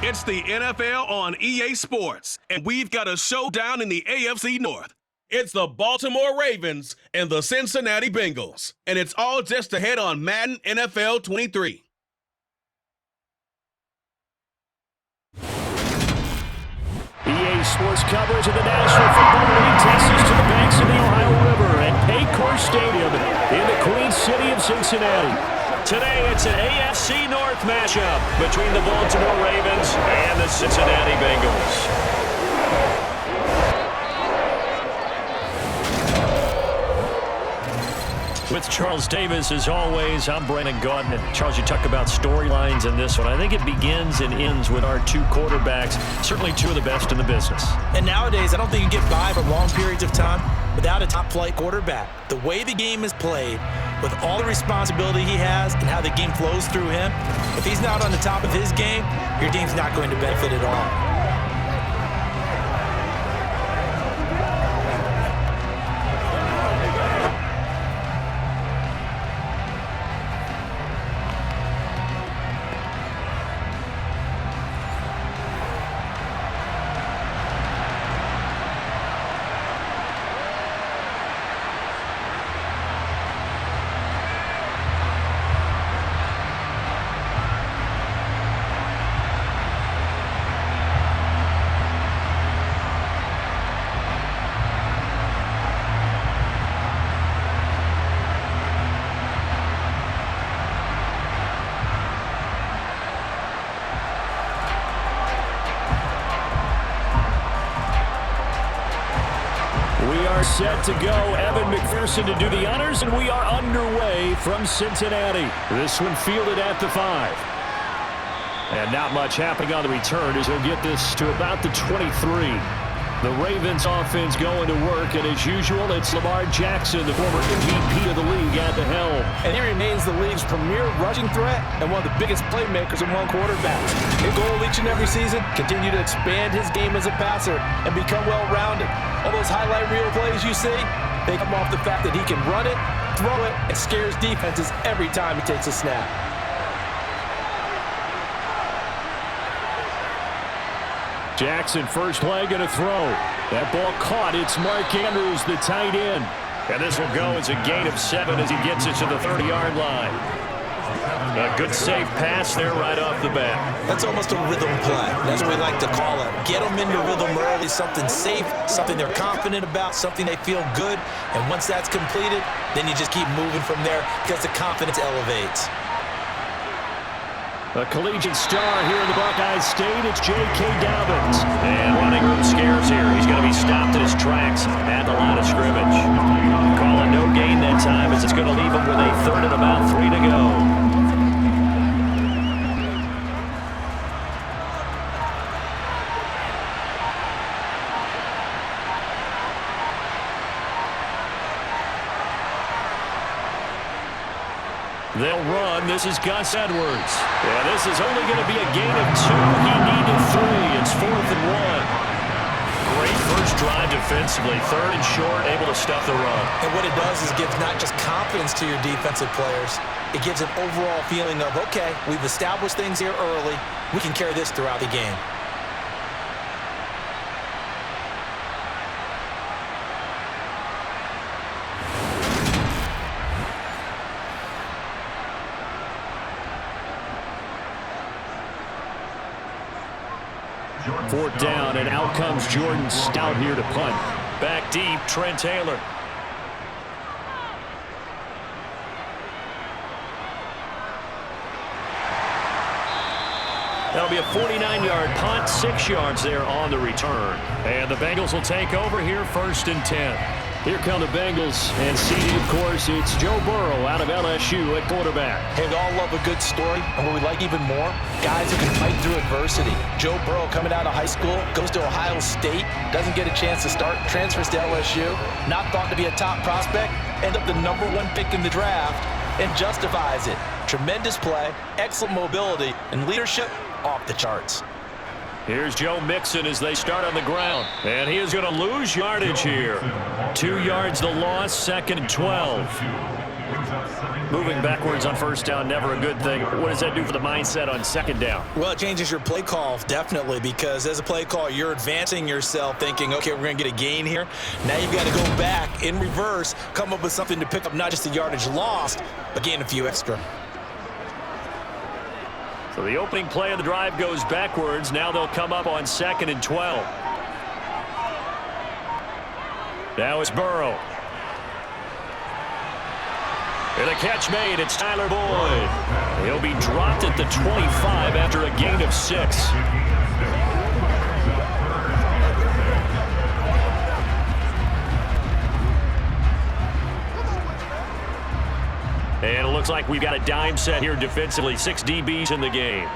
It's the NFL on EA Sports, and we've got a showdown in the AFC North. It's the Baltimore Ravens and the Cincinnati Bengals, and it's all just ahead on Madden NFL 23. EA Sports coverage of the National Football League takes us to the banks of the Ohio River at Paycor Stadium in the Queen City of Cincinnati. Today, it's an AFC North matchup between the Baltimore Ravens and the Cincinnati Bengals. With Charles Davis, as always, I'm Brandon Gaudin. Charles, you talk about storylines in this one. I think it begins and ends with our two quarterbacks, certainly two of the best in the business. And nowadays, I don't think you can get by for long periods of time without a top-flight quarterback. The way the game is played, with all the responsibility he has and how the game flows through him, if he's not on the top of his game, your team's not going to benefit at all. Set to go, Evan McPherson to do the honors, and we are underway from Cincinnati. This one fielded at the 5. And not much happening on the return as he'll get this to about the 23. The Ravens offense going to work, and as usual, it's Lamar Jackson, the former MVP of the league, at the helm. And he remains the league's premier rushing threat and one of the biggest playmakers among quarterbacks. His goal each and every season, continue to expand his game as a passer and become well-rounded. All those highlight reel plays you see, they come off the fact that he can run it, throw it, and scares defenses every time he takes a snap. Jackson, first leg and a throw. That ball caught. It's Mark Andrews, the tight end. And this will go as a gain of 7 as he gets it to the 30-yard line. A good safe pass there right off the bat. That's almost a rhythm play. That's what we like to call it. Get them into rhythm early, something safe, something they're confident about, something they feel good. And once that's completed, then you just keep moving from there because the confidence elevates. A collegiate star here in the Buckeye State, it's J.K. Dobbins. And running room scares here. He's going to be stopped at his tracks at the line of scrimmage. Calling no gain that time as it's going to leave him with a third and about 3 to go. They'll run. This is Gus Edwards. Yeah, this is only going to be a gain of 2. He needed 3. It's 4th and 1. Great first drive defensively. 3rd and short, able to stuff the run. And what it does is gives not just confidence to your defensive players, it gives an overall feeling of, okay, we've established things here early. We can carry this throughout the game. Fourth down, and out comes Jordan Stout here to punt. Back deep, Trent Taylor. That'll be a 49-yard punt, 6 yards there on the return. And the Bengals will take over here, 1st and 10. Here come the Bengals, and seeded, of course, it's Joe Burrow out of LSU at quarterback. Hey, we all love a good story, and what we like even more, guys who can fight through adversity. Joe Burrow coming out of high school, goes to Ohio State, doesn't get a chance to start, transfers to LSU, not thought to be a top prospect, ends up the #1 pick in the draft, and justifies it. Tremendous play, excellent mobility, and leadership off the charts. Here's Joe Mixon as they start on the ground, and he is going to lose yardage here. 2 yards the loss, 2nd and 12. Moving backwards on first down, never a good thing. What does that do for the mindset on 2nd down? Well, it changes your play call, definitely, because as a play call, you're advancing yourself thinking, okay, we're going to get a gain here. Now you've got to go back in reverse, come up with something to pick up not just the yardage lost, but gain a few extra. So the opening play of the drive goes backwards. Now they'll come up on 2nd and 12. Now it's Burrow. And a catch made. It's Tyler Boyd. He'll be dropped at the 25 after a gain of 6. And it looks like we've got a dime set here defensively. 6 DBs in the game.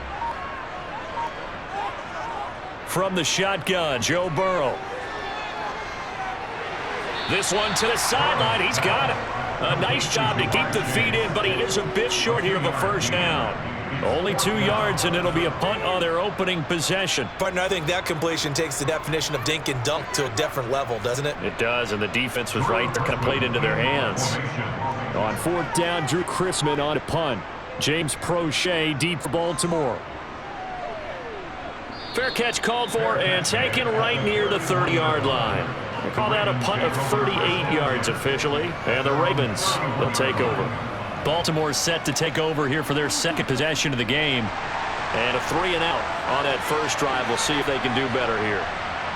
From the shotgun, Joe Burrow. This one to the sideline. He's got it. A nice job to keep the feet in, but he is a bit short here of a first down. Only 2 yards, and it'll be a punt on their opening possession. Partner, I think that completion takes the definition of dink and dunk to a different level, doesn't it? It does, and the defense was right. They're kind of played into their hands. On 4th down, Drew Chrisman on a punt. James Prochet deep for Baltimore. Fair catch called for and taken right near the 30-yard line. We'll call that a punt of 38 yards officially. And the Ravens will take over. Baltimore set to take over here for their 2nd possession of the game. And a 3 and out on that first drive. We'll see if they can do better here.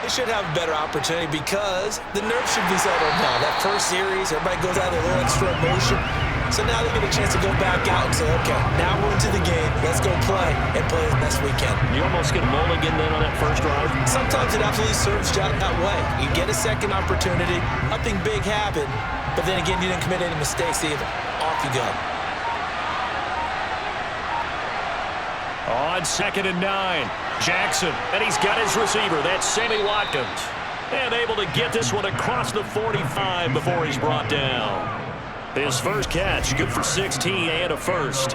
They should have a better opportunity because the nerves should be settled now. That first series, everybody goes out with a little extra emotion. So now they get a chance to go back out and say, okay, now we're into the game. Let's go play and play as best we can. You almost get a mulligan then on that first drive? Sometimes it absolutely serves you out that way. You get a second opportunity. Nothing big happened. But then again, you didn't commit any mistakes either. Off you go. On 2nd and 9, Jackson, and he's got his receiver. That's Sammy Watkins. And able to get this one across the 45 before he's brought down. His first catch, good for 16 and a first.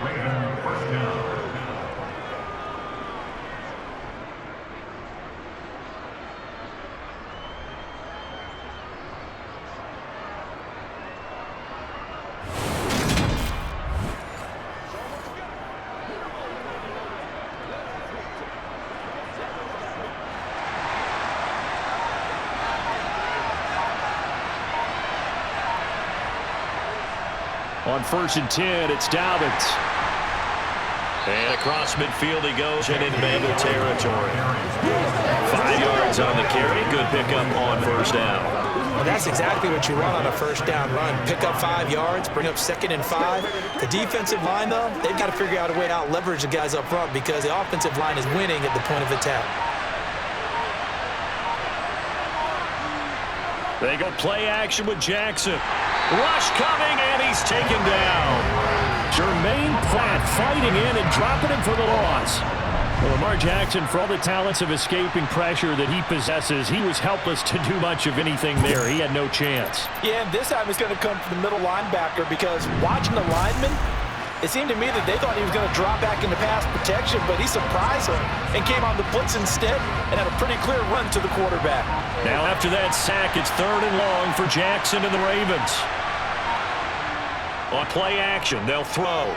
On 1st and 10, it's Dobbins. And across midfield he goes and into Bengal territory. 5 yards on the carry. Good pickup on first down. Well, that's exactly what you want on a first down run. Pick up 5 yards, bring up 2nd and 5. The defensive line, though, they've got to figure out a way to out-leverage the guys up front because the offensive line is winning at the point of attack. They go play action with Jackson. Rush coming, and he's taken down. Jermaine Pratt fighting in and dropping him for the loss. Well, Lamar Jackson, for all the talents of escaping pressure that he possesses, he was helpless to do much of anything there. He had no chance. Yeah, and this time it's going to come from the middle linebacker because watching the lineman, it seemed to me that they thought he was going to drop back into pass protection, but he surprised them and came on the blitz instead and had a pretty clear run to the quarterback. Now after that sack, it's 3rd and long for Jackson and the Ravens. On play action, they'll throw.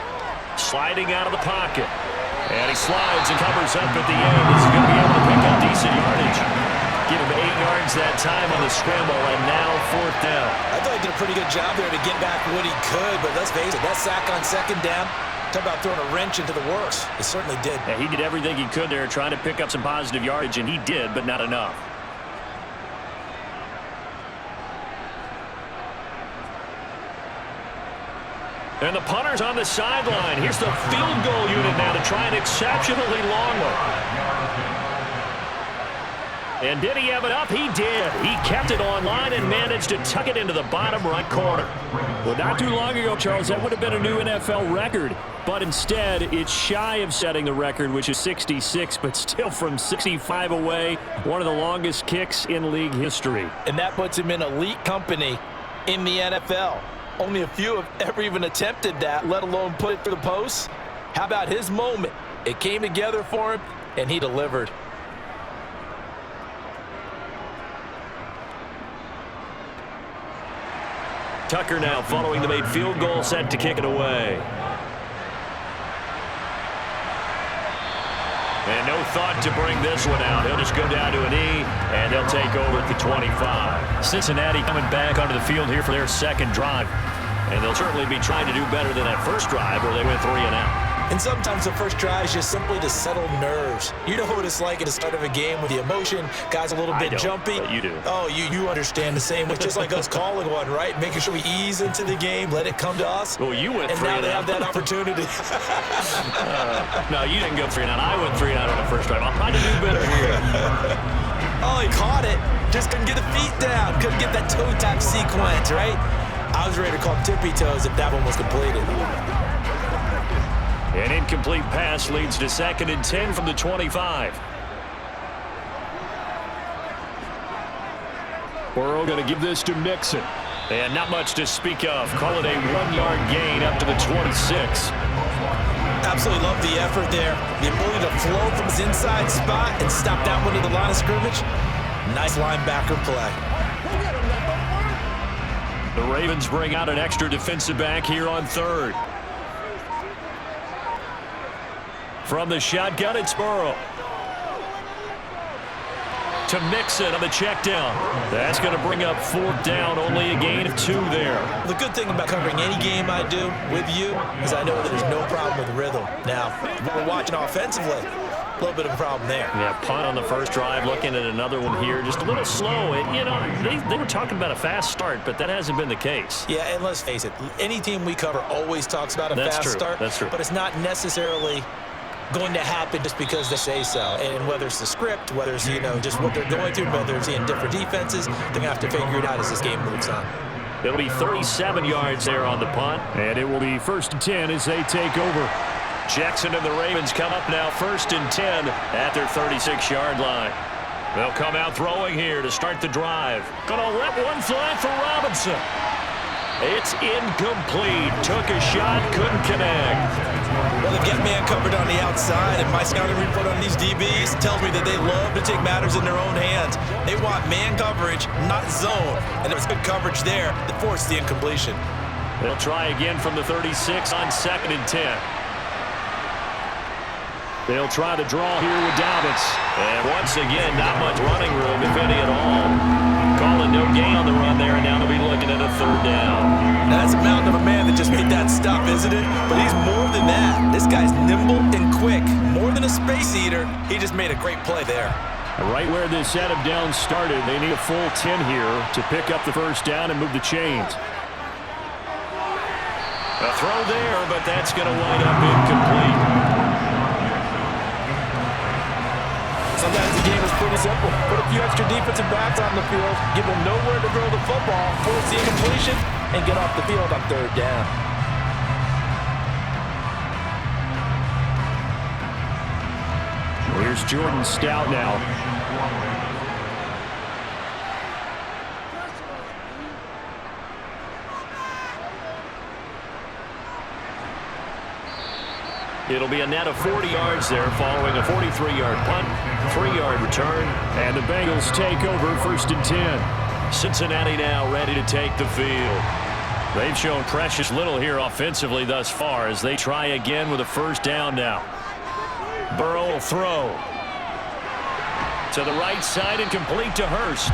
Sliding out of the pocket. And he slides and covers up at the end. He's going to be able to pick up decent yardage. Give him 8 yards that time on the scramble, and now 4th down. I thought he did a pretty good job there to get back what he could, but let's face it, that sack on 2nd down, talk about throwing a wrench into the works. It certainly did. Yeah, he did everything he could there trying to pick up some positive yardage, and he did, but not enough. And the punter's on the sideline. Here's the field goal unit now to try an exceptionally long one. And did he have it up? He did. He kept it online and managed to tuck it into the bottom right corner. Well, not too long ago, Charles, that would have been a new NFL record. But instead, it's shy of setting the record, which is 66, but still from 65 away, one of the longest kicks in league history. And that puts him in elite company in the NFL. Only a few have ever even attempted that, let alone put it through the post. How about his moment? It came together for him, and he delivered. Tucker now following the made field goal, set to kick it away. And no thought to bring this one out. He'll just go down to a knee, and they'll take over at the 25. Cincinnati coming back onto the field here for their second drive. And they'll certainly be trying to do better than that first drive where they went 3 and out. And sometimes the first drive is just simply to settle nerves. You know what it's like at the start of a game with the emotion. Guys a little bit jumpy. But you do. Oh, you understand the same way. Just like us calling one, right? Making sure we ease into the game, let it come to us. Well, you went 3 and out. And now they have that opportunity. No, you didn't go 3 and out. I went 3 and out on the first drive. I'm trying to do better here. Oh, he caught it. Just couldn't get the feet down. Couldn't get that toe tap sequence, right? I was ready to call tippy toes if that one was completed. An incomplete pass leads to 2nd and 10 from the 25. Burrow going to give this to Mixon. And not much to speak of. Call it a 1-yard gain up to the 26. Absolutely love the effort there. The ability to flow from his inside spot and stop that one to the line of scrimmage. Nice linebacker play. The Ravens bring out an extra defensive back here on 3rd. From the shotgun, it's Burrow. To Mixon on the check down. That's going to bring up 4th down, only a gain of 2 there. The good thing about covering any game I do with you is I know that there's no problem with rhythm. Now, when we're watching offensively, a little bit of a problem there. Yeah, punt on the first drive, looking at another one here, just a little slow. And, you know, they were talking about a fast start, but that hasn't been the case. Yeah, and let's face it, any team we cover always talks about a fast start. That's true. But it's not necessarily going to happen just because they say so. And whether it's the script, whether it's, you know, just what they're going through, whether it's in different defenses, they're going to have to figure it out as this game moves on. It'll be 37 yards there on the punt. And it will be 1st and 10 as they take over. Jackson and the Ravens come up now 1st and 10 at their 36-yard line. They'll come out throwing here to start the drive. Gonna let one fly for Robinson. It's incomplete. Took a shot, couldn't connect. Well, they get man covered on the outside, and my scouting report on these DBs tells me that they love to take matters in their own hands. They want man coverage, not zone. And there was good coverage there that forced the incompletion. They'll try again from the 36 on 2nd and 10. They'll try to draw here with Dobbins. And once again, not much running room, if any at all. Calling no gain on the run there, and now they'll be looking at a 3rd down. That's a mountain of a man that just made that stop, isn't it? But he's more than that. This guy's nimble and quick. More than a space eater. He just made a great play there. Right where this set of downs started, they need a full 10 here to pick up the 1st down and move the chains. A throw there, but that's going to wind up incomplete. Sometimes the game is pretty simple. Put a few extra defensive backs on the field, give them nowhere to throw the football, force the incompletion, and get off the field on 3rd down. Here's Jordan Stout now. It'll be a net of 40 yards there following a 43-yard punt, 3-yard return. And the Bengals take over 1st and 10. Cincinnati now ready to take the field. They've shown precious little here offensively thus far as they try again with a 1st down now. Burrow will throw. To the right side and complete to Hurst.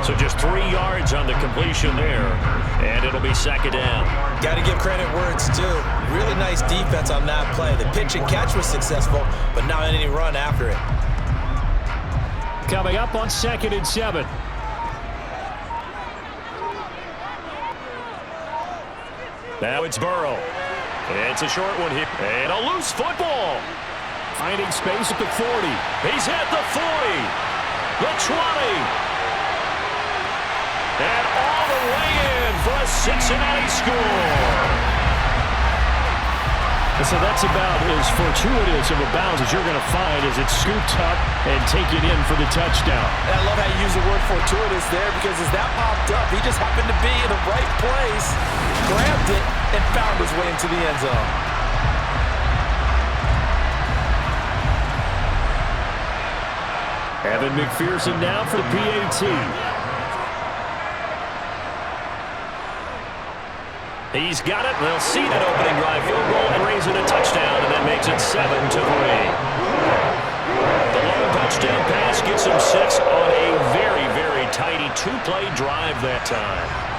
So just 3 yards on the completion there. And it'll be 2nd down. Got to give credit where it's due. Really nice defense on that play. The pitch and catch was successful, but not any run after it. Coming up on 2nd and 7. Now it's Burrow. It's a short one here. And a loose football. Finding space at the 40. He's at the 40. The 20. And all the way in for a Cincinnati score. So that's about as fortuitous of a bounce as you're going to find as it's scooped up and taken in for the touchdown. And I love how you use the word fortuitous there because as that popped up, he just happened to be in the right place, grabbed it, and found his way into the end zone. Evan McPherson now for the PAT. He's got it. They'll see that opening drive field goal and raise it a touchdown, and that makes it 7-3. The long touchdown pass gets him 6 on a very, very tidy two-play drive that time.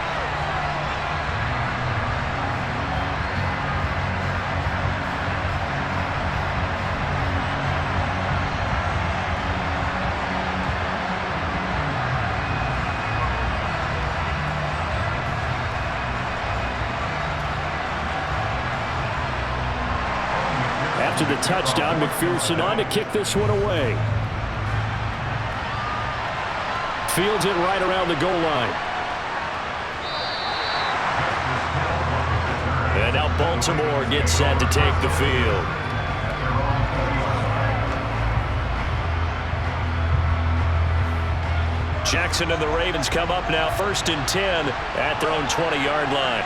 After the touchdown, McPherson on to kick this one away. Fields it right around the goal line. And now Baltimore gets set to take the field. Jackson and the Ravens come up now 1st and 10 at their own 20-yard line.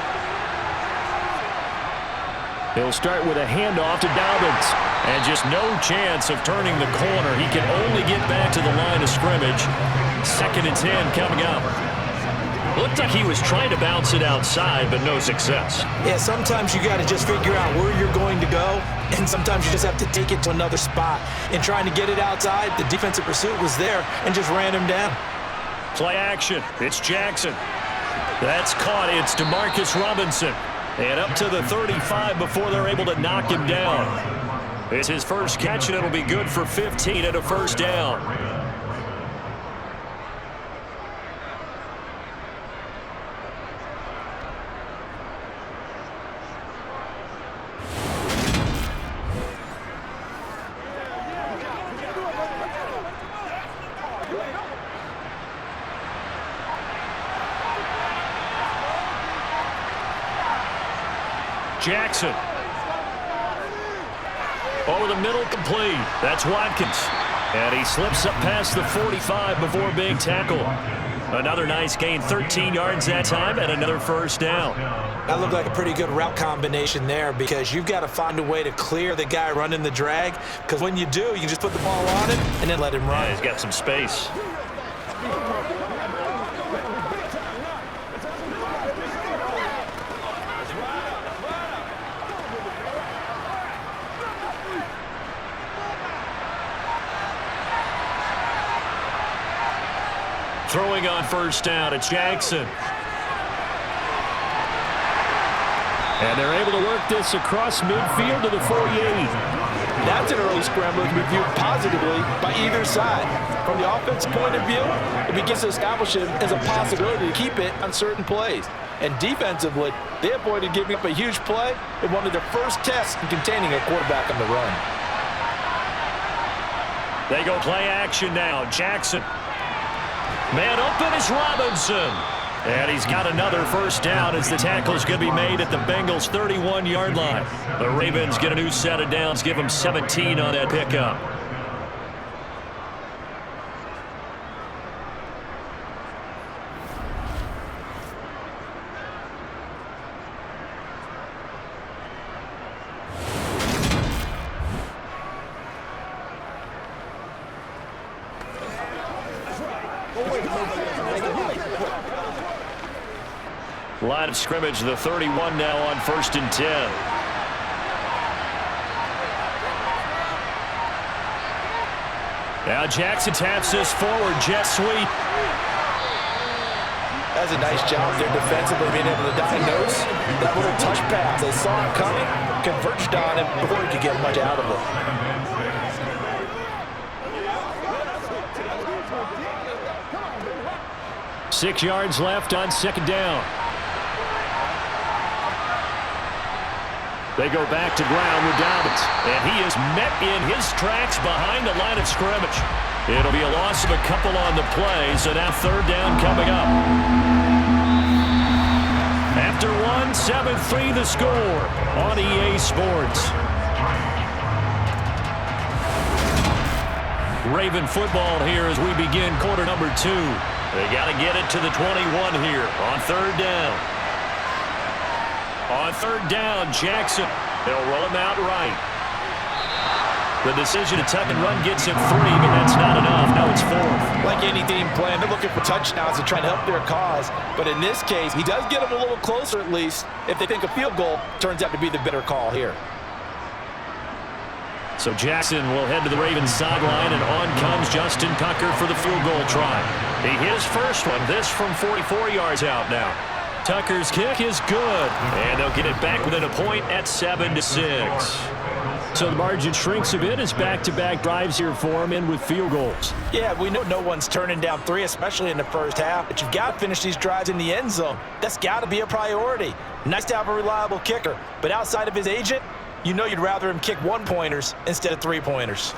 He'll start with a handoff to Dobbins. And just no chance of turning the corner. He can only get back to the line of scrimmage. 2nd and 10 coming up. Looked like he was trying to bounce it outside, but no success. Yeah, sometimes you got to just figure out where you're going to go, and sometimes you just have to take it to another spot. In trying to get it outside, the defensive pursuit was there and just ran him down. Play action. It's Jackson. That's caught. It's DeMarcus Robinson. And up to the 35 before they're able to knock him down. It's his first catch, and it'll be good for 15 and a first down. Jackson. Over the middle, complete. That's Watkins. And he slips up past the 45 before being tackled. Another nice gain, 13 yards that time, and another first down. That looked like a pretty good route combination there, because you've got to find a way to clear the guy running the drag, because when you do, you can just put the ball on him and then let him run. Yeah, he's got some space. Throwing on first down, it's Jackson. And they're able to work this across midfield to the 48. That's an early scramble to be viewed positively by either side. From the offensive point of view, it begins to establish it as a possibility to keep it on certain plays. And defensively, they avoided giving up a huge play in one of their first tests in containing a quarterback on the run. They go play action now. Jackson. Man open is Robinson. And he's got another first down as the tackle is going to be made at the Bengals' 31-yard line. The Ravens get a new set of downs, give them 17 on that pickup. Line of scrimmage, the 31 now on 1st and 10. Now Jackson taps this forward, jet sweep. That's a nice job there defensively, being able to diagnose that little touch pass. They saw him coming, converged on him before he could get much out of it. 6 yards left on 2nd down. They go back to ground with Dobbins. And he is met in his tracks behind the line of scrimmage. It'll be a loss of a couple on the play, so now 3rd down coming up. After 7-3 the score on EA Sports. Raven football here as we begin quarter number 2. They got to get it to the 21 here on 3rd down. On 3rd down, Jackson. They'll roll him out right. The decision to tuck and run gets him 3, but that's not enough. Now it's 4th. Like any team plan, they're looking for touchdowns to try to help their cause. But in this case, he does get them a little closer at least if they think a field goal turns out to be the better call here. So Jackson will head to the Ravens sideline, and on comes Justin Tucker for the field goal try. He hit his first one, this from 44 yards out now. Tucker's kick is good, and they'll get it back within a point at 7-6. So the margin shrinks a bit as back-to-back drives here for him in with field goals. Yeah, we know no one's turning down 3, especially in the first half, but you've got to finish these drives in the end zone. That's got to be a priority. Nice to have a reliable kicker, but outside of his agent, you know you'd rather him kick 1-pointers instead of 3-pointers.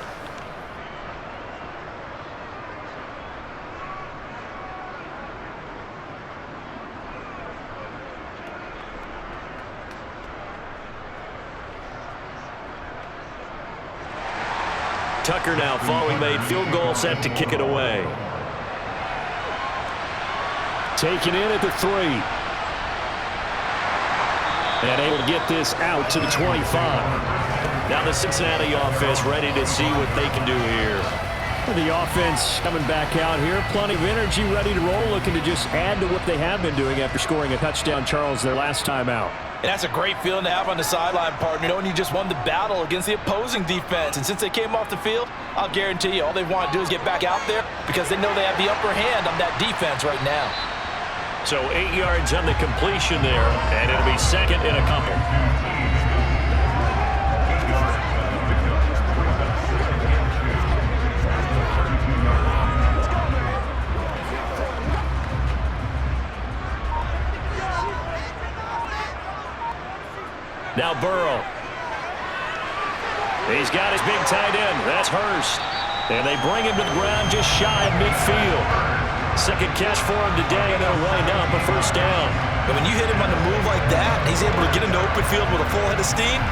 Tucker now following made field goal set to kick it away. Taken in at the 3. And able to get this out to the 25. Now the Cincinnati offense ready to see what they can do here. The offense coming back out here. Plenty of energy, ready to roll, looking to just add to what they have been doing after scoring a touchdown, Charles, their last time out. And that's a great feeling to have on the sideline, partner, knowing you just won the battle against the opposing defense. And since they came off the field, I'll guarantee you all they want to do is get back out there because they know they have the upper hand on that defense right now. So 8 yards on the completion there, and it'll be second and a couple. Now Burrow. He's got his big tight end. That's Hurst. And they bring him to the ground just shy of midfield. Second catch for him today, and they'll wind up a first down. But when you hit him on the move like that, he's able to get into open field with a full head of steam.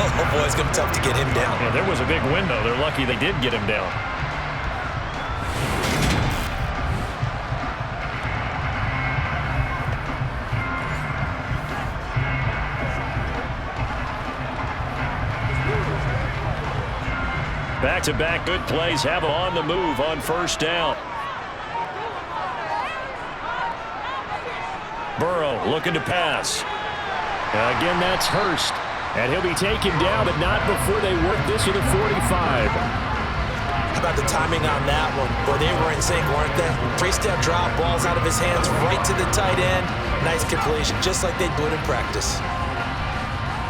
Oh, boy, it's going to be tough to get him down. Yeah, there was a big window. They're lucky they did get him down. Back-to-back good plays have him on the move on first down. Burrow looking to pass. Again, that's Hurst. And he'll be taken down, but not before they work this to the 45. How about the timing on that one? Boy, they were in sync, weren't they? 3-step drop, balls out of his hands right to the tight end. Nice completion, just like they do it in practice.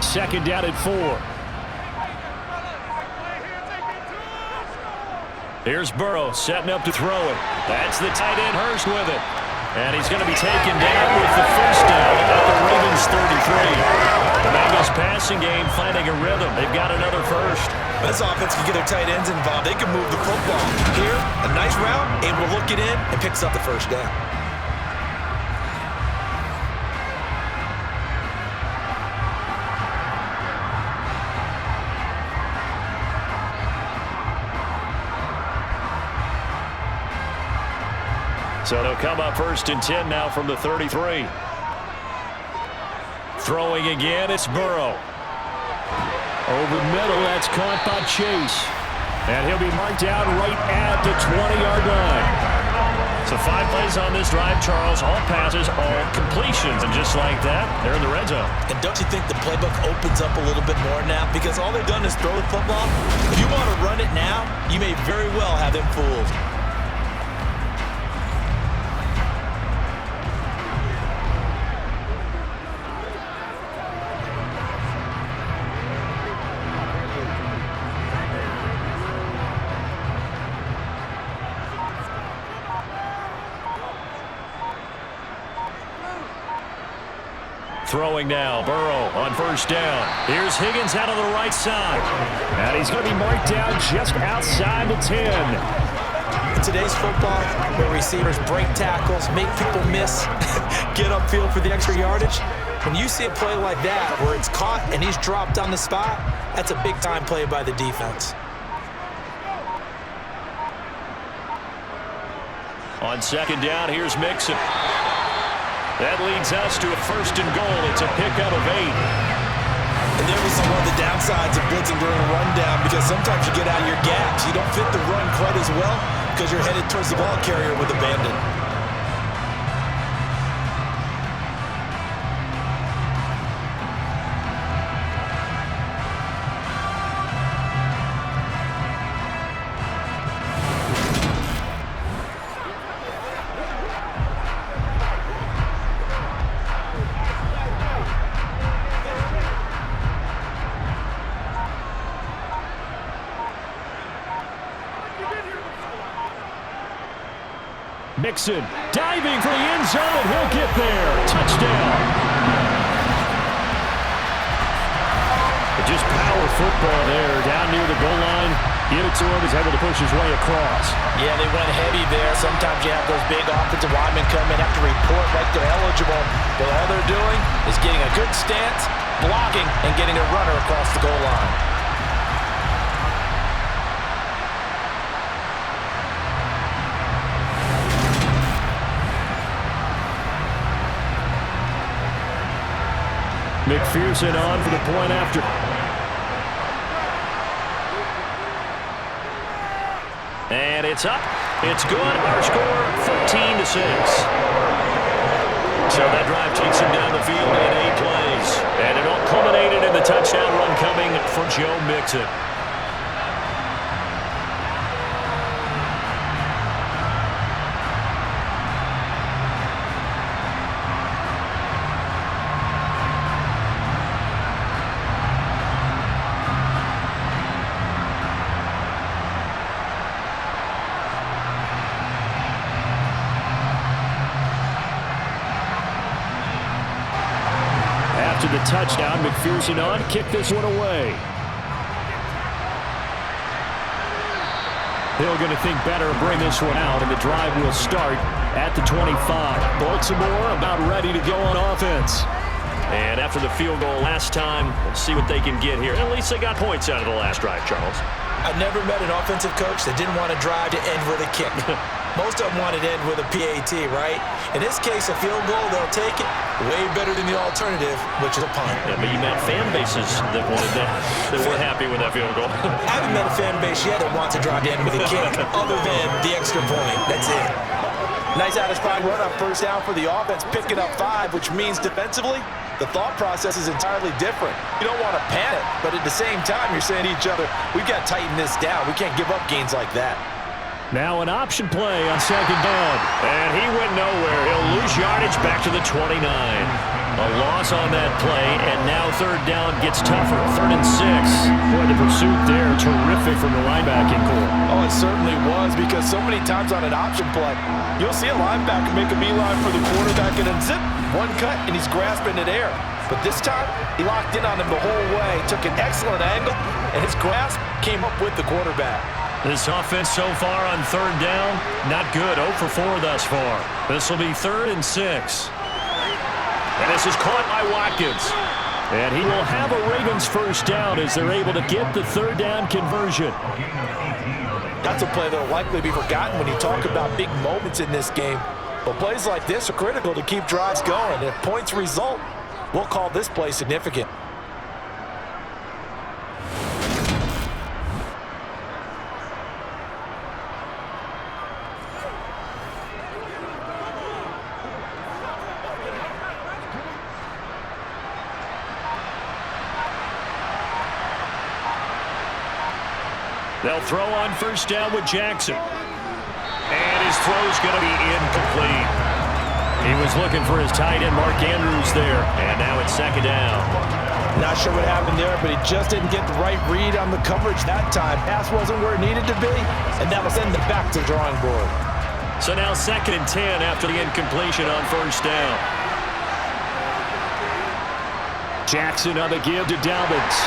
Second down at 4. Here's Burrow setting up to throw it. That's the tight end Hurst with it. And he's going to be taken down with the first down at the Ravens 33. The Bengals passing game finding a rhythm. They've got another first. This offense can get their tight ends involved. They can move the football. Here, a nice route, able to look it in, and picks up the first down. So they'll come up first and 10 now from the 33. Throwing again, it's Burrow. Over the middle, that's caught by Chase. And he'll be marked down right at the 20-yard line. So 5 plays on this drive, Charles. All passes, all completions. And just like that, they're in the red zone. And don't you think the playbook opens up a little bit more now? Because all they've done is throw the football. If you want to run it now, you may very well have them fooled. Throwing now, Burrow on first down. Here's Higgins out on the right side. And he's going to be marked down just outside the 10. In today's football, where receivers break tackles, make people miss, get upfield for the extra yardage, when you see a play like that where it's caught and he's dropped on the spot, that's a big-time play by the defense. On second down, here's Mixon. That leads us to a first and goal. It's a pickup of 8. And there was one of the downsides of blitzing during a rundown, because sometimes you get out of your gaps. You don't fit the run quite as well because you're headed towards the ball carrier with abandon. Mixon diving for the end zone, and he'll get there. Touchdown. Just power football there, down near the goal line. Give it to him. He's able to push his way across. Yeah, they went heavy there. Sometimes you have those big offensive linemen come in, have to report like they're eligible. But all they're doing is getting a good stance, blocking, and getting a runner across the goal line. McPherson on for the point after. And it's up. It's good. Our score, 14-6. So that drive takes him down the field in 8 plays. And it all culminated in the touchdown run coming for Joe Mixon. To the touchdown, McPherson on, kick this one away. Hill going to think better, bring this one out, and the drive will start at the 25. Baltimore about ready to go on offense. And after the field goal last time, let's see what they can get here. At least they got points out of the last drive, Charles. I've never met an offensive coach that didn't want to drive to end with a kick. Most of them wanted to end with a PAT, right? In this case, a field goal, they'll take it. Way better than the alternative, which is a punt. Yeah, but you met fan bases that wanted that, that were happy with that field goal. I haven't met a fan base yet that wants to drive to end with a kick, other than the extra point. That's it. Nice out-of-spot run on first down for the offense, picking up 5, which means defensively, the thought process is entirely different. You don't want to panic, but at the same time, you're saying to each other, we've got to tighten this down. We can't give up gains like that. Now an option play on second down. And he went nowhere. He'll lose yardage back to the 29. A loss on that play, and now third down gets tougher. 3rd and 6. Boy, the pursuit there, terrific from the linebacking core. Oh, it certainly was, because so many times on an option play, you'll see a linebacker make a beeline for the quarterback and then zip, one cut, and he's grasping at air. But this time, he locked in on him the whole way, took an excellent angle, and his grasp came up with the quarterback. This offense so far on third down, not good. 0 for 4 thus far. This will be 3rd and 6. And this is caught by Watkins. And he will have a Ravens first down as they're able to get the third down conversion. That's a play that will likely be forgotten when you talk about big moments in this game. But plays like this are critical to keep drives going. If points result, we'll call this play significant. They'll throw on first down with Jackson. And his throw's going to be incomplete. He was looking for his tight end, Mark Andrews, there. And now it's second down. Not sure what happened there, but he just didn't get the right read on the coverage that time. Pass wasn't where it needed to be, and that will send them back to the drawing board. So now 2nd and 10 after the incompletion on first down. Jackson on the give to Dobbins.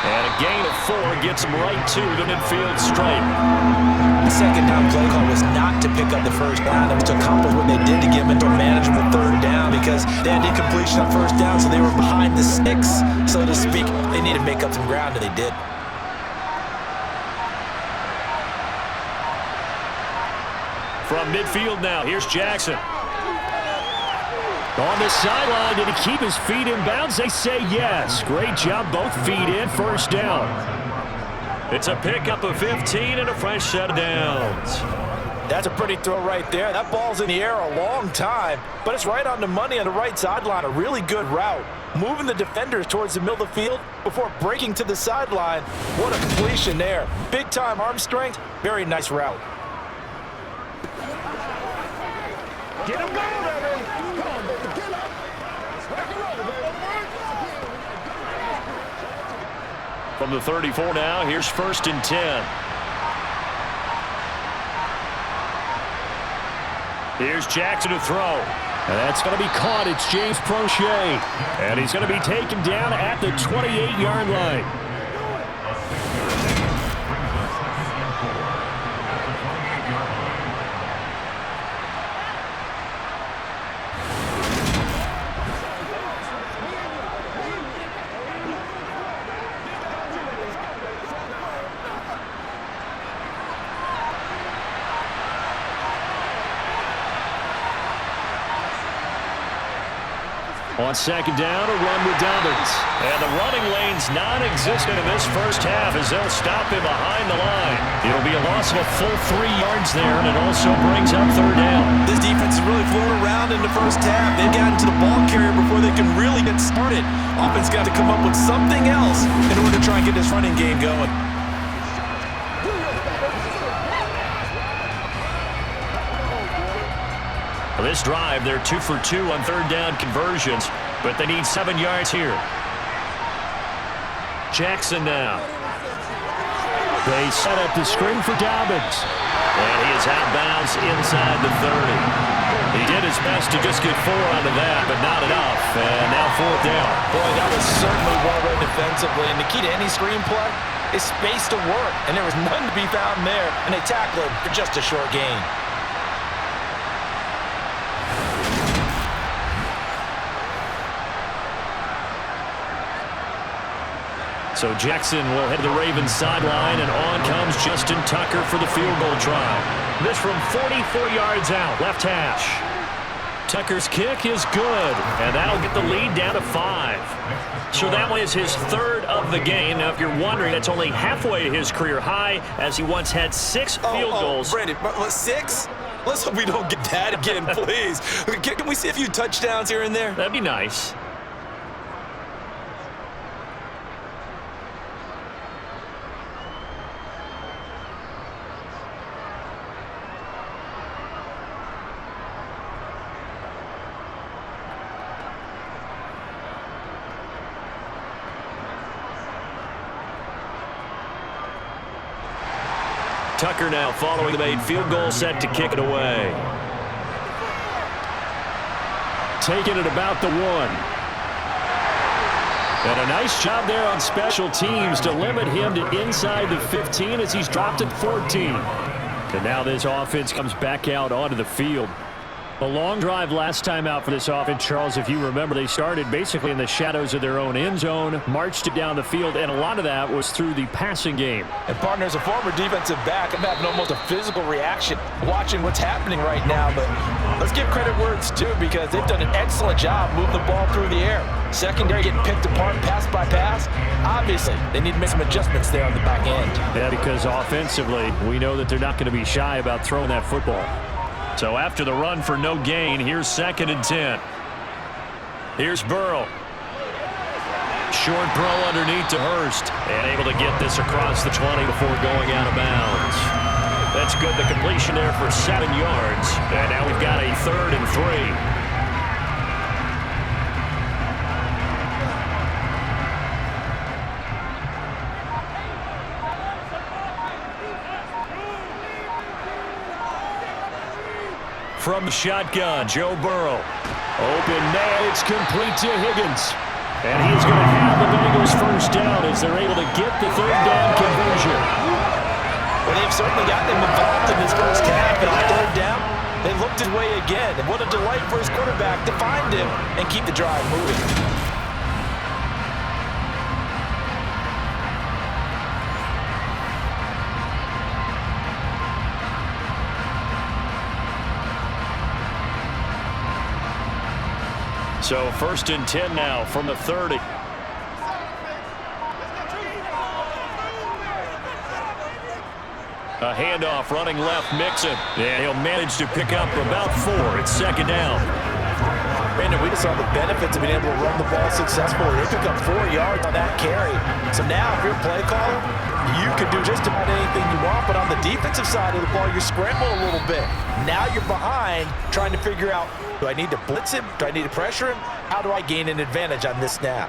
And a gain of 4 gets him right to the midfield stripe. The second down play call was not to pick up the first down. It was to accomplish what they did to give him into a manageable third down, because they had incompletion on first down, so they were behind the sticks, so to speak. They needed to make up some ground, and they did. From midfield now, here's Jackson. On the sideline, did he keep his feet in bounds? They say yes. Great job, both feet in, first down. It's a pickup of 15 and a fresh set of downs. That's a pretty throw right there. That ball's in the air a long time, but it's right on the money on the right sideline. A really good route. Moving the defenders towards the middle of the field before breaking to the sideline. What a completion there. Big-time arm strength. Very nice route. Get him going, baby. Come on, baby. Get up. Rock and roll, baby. From the 34 now, here's 1st and 10. Here's Jackson to throw. And that's going to be caught. It's James Prochet. And he's going to be taken down at the 28-yard line. On 2nd down, a run with Dobbins. And the running lane's non-existent in this first half as they'll stop him behind the line. It'll be a loss of a full 3 yards there, and it also brings up 3rd down. This defense is really floating around in the first half. They've gotten to the ball carrier before they can really get started. Offense got to come up with something else in order to try and get this running game going. This drive, they're 2 for 2 on 3rd down conversions, but they need 7 yards here. Jackson now. They set up the screen for Dobbins. And he is out of bounds inside the 30. He did his best to just get 4 out of that, but not enough. And now 4th down. Boy, that was certainly well read defensively. And the key to any screenplay is space to work. And there was none to be found there. And they tackled him for just a short gain. So Jackson will head to the Ravens sideline, and on comes Justin Tucker for the field goal try. This from 44 yards out, left hash. Tucker's kick is good, and that'll get the lead down to 5. So that one is his 3rd of the game. Now, if you're wondering, that's only halfway to his career high, as he once had 6 field goals. Brandon, 6? Let's hope we don't get that again, please. Can we see a few touchdowns here and there? That'd be nice. Tucker now following the made field goal, set to kick it away. Taking it about the 1. And a nice job there on special teams to limit him to inside the 15 as he's dropped at 14. And now this offense comes back out onto the field. A long drive last time out for this offense, Charles. If you remember, they started basically in the shadows of their own end zone, marched it down the field, and a lot of that was through the passing game. And partner, as a former defensive back, I'm having almost a physical reaction watching what's happening right now. But let's give credit where it's due, because they've done an excellent job moving the ball through the air. Secondary getting picked apart pass by pass. Obviously, they need to make some adjustments there on the back end. Yeah, because offensively, we know that they're not going to be shy about throwing that football. So after the run for no gain, here's 2nd and 10. Here's Burrow. Short throw underneath to Hurst. And able to get this across the 20 before going out of bounds. That's good. The completion there for 7 yards. And now we've got a 3rd and 3. From the shotgun, Joe Burrow. Open man, it's complete to Higgins. And he's going to have the Bengals first down as they're able to get the 3rd down conversion. Well, they've certainly gotten him involved in this first half, and on 3rd down, they looked his way again. And what a delight for his quarterback to find him and keep the drive moving. So 1st and 10 now from the 30. A handoff running left, Mixon. Yeah, he'll manage to pick up about 4. It's 2nd down. Brandon, we just saw the benefits of being able to run the ball successfully. They pick up 4 yards on that carry. So now if you're a play caller, you can do just about anything you want, but on the defensive side of the ball, you're scrambling a little bit. Now you're behind trying to figure out, do I need to blitz him? Do I need to pressure him? How do I gain an advantage on this snap?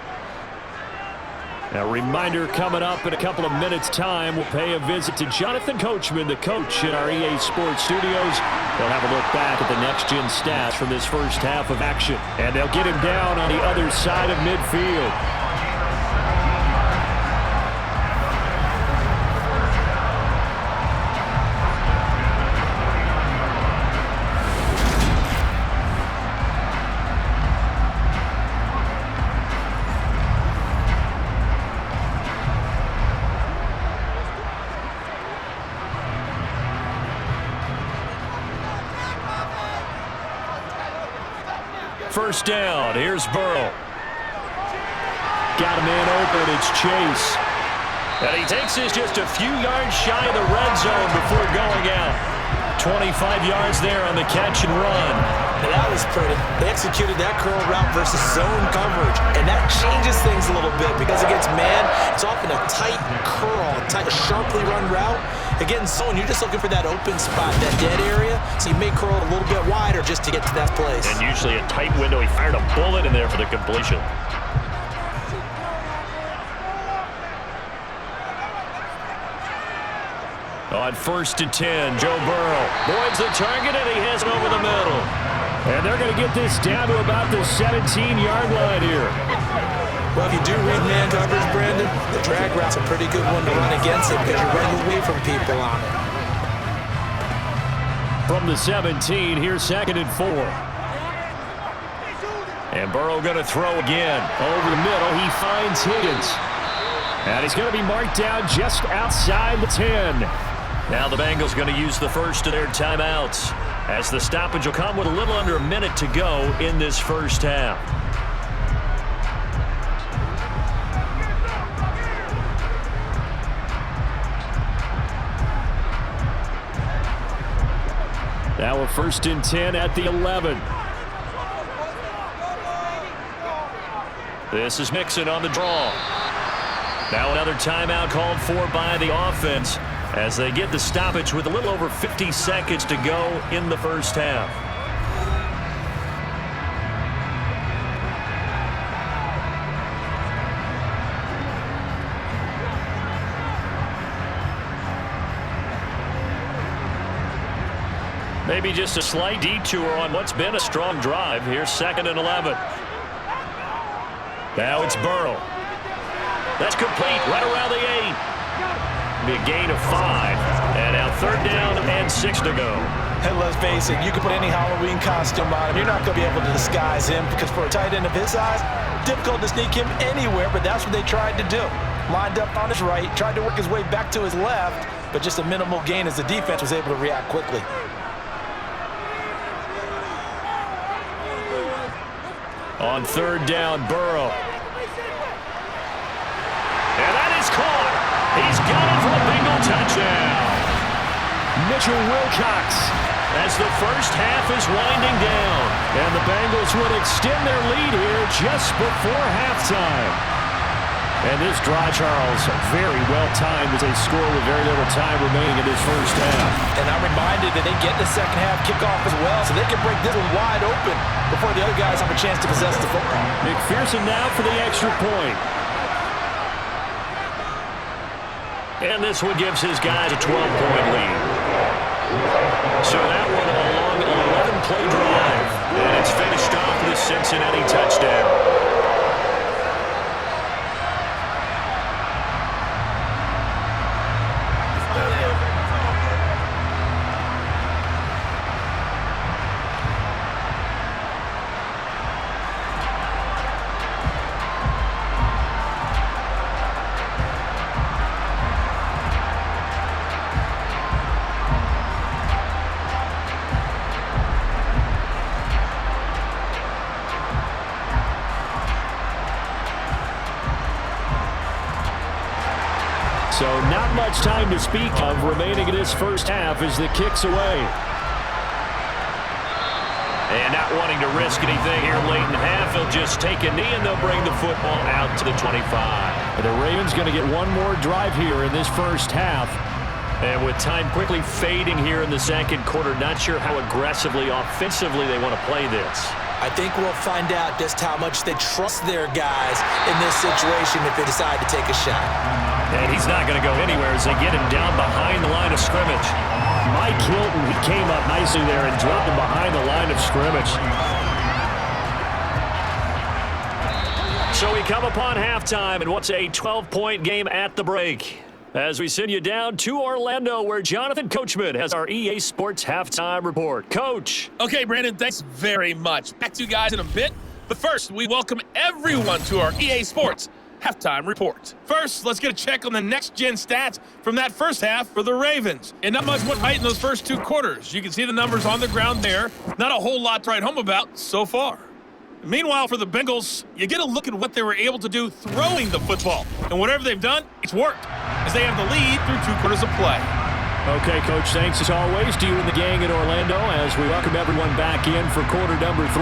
A reminder coming up in a couple of minutes' time. We'll pay a visit to Jonathan Coachman, the coach at our EA Sports Studios. They'll have a look back at the next-gen stats from this first half of action. And they'll get him down on the other side of midfield. First down, here's Burrow. Got a man open, it's Chase. And he takes this just a few yards shy of the red zone before going out. 25 yards there on the catch and run. And that was pretty. They executed that curl route versus zone coverage. And that changes things a little bit because against man, it's often a tight curl, a tight, sharply run route. Again, zone, you're just looking for that open spot, that dead area, so you may curl it a little bit wider just to get to that place. And usually a tight window. He fired a bullet in there for the completion. On 1st and 10, Joe Burrow avoids the target, and he has it over the middle. And they're going to get this down to about the 17-yard line here. Well, if you do read man coverage, Brandon, the drag route's a pretty good one to run against it because you're running away from people on it. From the 17, here's 2nd and 4. And Burrow going to throw again. Over the middle, he finds Higgins. And he's going to be marked down just outside the 10. Now the Bengals going to use the first of their timeouts, as the stoppage will come with a little under a minute to go in this first half. Now a 1st and 10 at the 11. This is Mixon on the draw. Now another timeout called for by the offense as they get the stoppage with a little over 50 seconds to go in the first half. Maybe just a slight detour on what's been a strong drive. Here's 2nd and 11. Now it's Burrow. That's complete right around the 8. Be a gain of 5. And now 3rd down and 6 to go. And let's face it, you can put any Halloween costume on him. You're not going to be able to disguise him because for a tight end of his size, difficult to sneak him anywhere, but that's what they tried to do. Lined up on his right, tried to work his way back to his left, but just a minimal gain as the defense was able to react quickly. On 3rd down, Burrow. And that is caught. He's got it for a Bengal touchdown. Mitchell Wilcox as the first half is winding down. And the Bengals would extend their lead here just before halftime. And this draw, Charles, very well timed as they score with very little time remaining in this first half. And I'm reminded that they get the second half kickoff as well, so they can break this one wide open before the other guys have a chance to possess the football. McPherson now for the extra point. And this one gives his guys a 12-point lead. So that one a long 11-play drive. And it's finished off with a Cincinnati touchdown. So not much time to speak of remaining in this first half as the kick's away. And not wanting to risk anything here late in the half, they'll just take a knee and they'll bring the football out to the 25. The Ravens going to get one more drive here in this first half. And with time quickly fading here in the second quarter, not sure how aggressively, offensively they want to play this. I think we'll find out just how much they trust their guys in this situation if they decide to take a shot. And he's not going to go anywhere as they get him down behind the line of scrimmage. Mike Hilton, he came up nicely there and dropped him behind the line of scrimmage. So we come upon halftime and what's a 12-point game at the break. As we send you down to Orlando, where Jonathan Coachman has our EA Sports Halftime Report. Coach. Okay, Brandon, thanks very much. Back to you guys in a bit. But first, we welcome everyone to our EA Sports Halftime Report. First, let's get a check on the next-gen stats from that first half for the Ravens. And not much went right in those first two quarters. You can see the numbers on the ground there. Not a whole lot to write home about so far. Meanwhile, for the Bengals, you get a look at what they were able to do throwing the football. And whatever they've done, it's worked, as they have the lead through 2 quarters of play. Okay, Coach, thanks as always to you and the gang in Orlando as we welcome everyone back in for quarter number 3.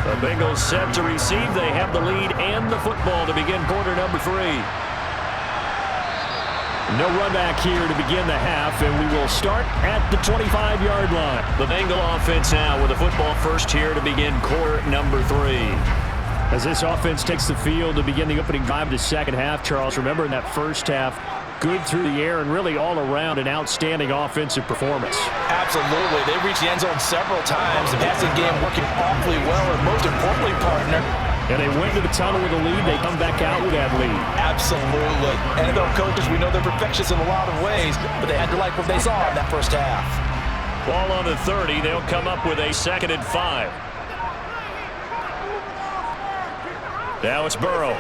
The Bengals set to receive. They have the lead and the football to begin quarter number 3. No run back here to begin the half, and we will start at the 25-yard line. The Bengal offense now with the football first here to begin quarter number 3. As this offense takes the field to begin the opening drive of the second half, Charles, remember in that first half, good through the air and really all around an outstanding offensive performance. Absolutely. They reached the end zone several times. The passing game working awfully well, and most importantly, partner. And they went to the tunnel with a lead. They come back out with that lead. Absolutely. NFL coaches, we know they're perfectionists in a lot of ways, but they had to like what they saw in that first half. Ball on the 30. They'll come up with a 2nd and 5. Now it's Burrow.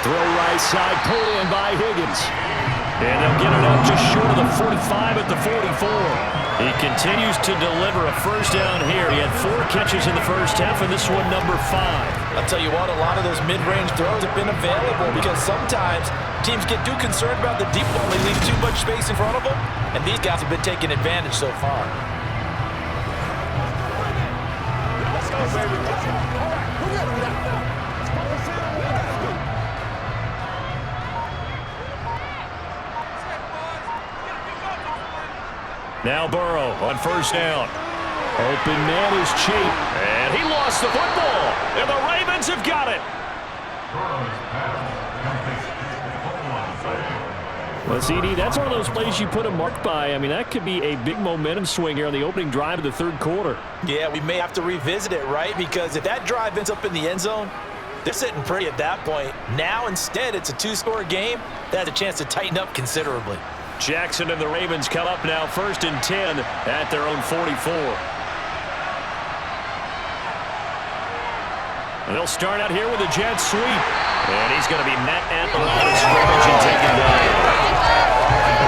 Throw right side, pulled in by Higgins. And they'll get it up just short of the 45 at the 44. He continues to deliver a first down here. He had 4 catches in the first half, and this one number 5. I'll tell you what, a lot of those mid-range throws have been available because sometimes teams get too concerned about the deep ball. They leave too much space in front of them, and these guys have been taking advantage so far. Let's go, baby. Let's go. All right, who got him now? Now Burrow on first down. Open man is Chase. And he lost the football. And the Ravens have got it. Well, CD, that's one of those plays you put a mark by. I mean, that could be a big momentum swing here on the opening drive of the third quarter. Yeah, we may have to revisit it, right? Because if that drive ends up in the end zone, they're sitting pretty at that point. Now, instead, it's a 2-score game. They have a chance to tighten up considerably. Jackson and the Ravens come up now 1st and 10 at their own 44. And they'll start out here with a jet sweep. And he's going to be met at the line of scrimmage and taken down.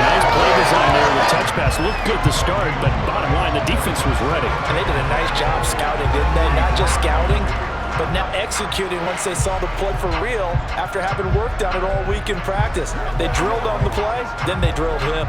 Nice play design there. The touch pass looked good to start, but bottom line, the defense was ready. And they did a nice job scouting, didn't they? Not just scouting, but now executing once they saw the play for real after having worked on it all week in practice. They drilled on the play, then they drilled him.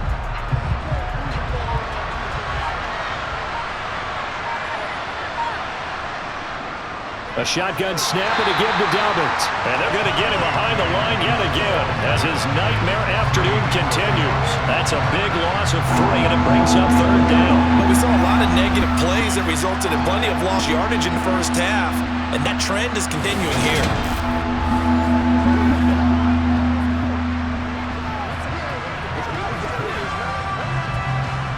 A shotgun snap and a give to Dobbins. And they're going to get him behind the line yet again as his nightmare afternoon continues. That's a big loss of 3, and it brings up 3rd down. But we saw a lot of negative plays that resulted in plenty of lost yardage in the first half, and that trend is continuing here.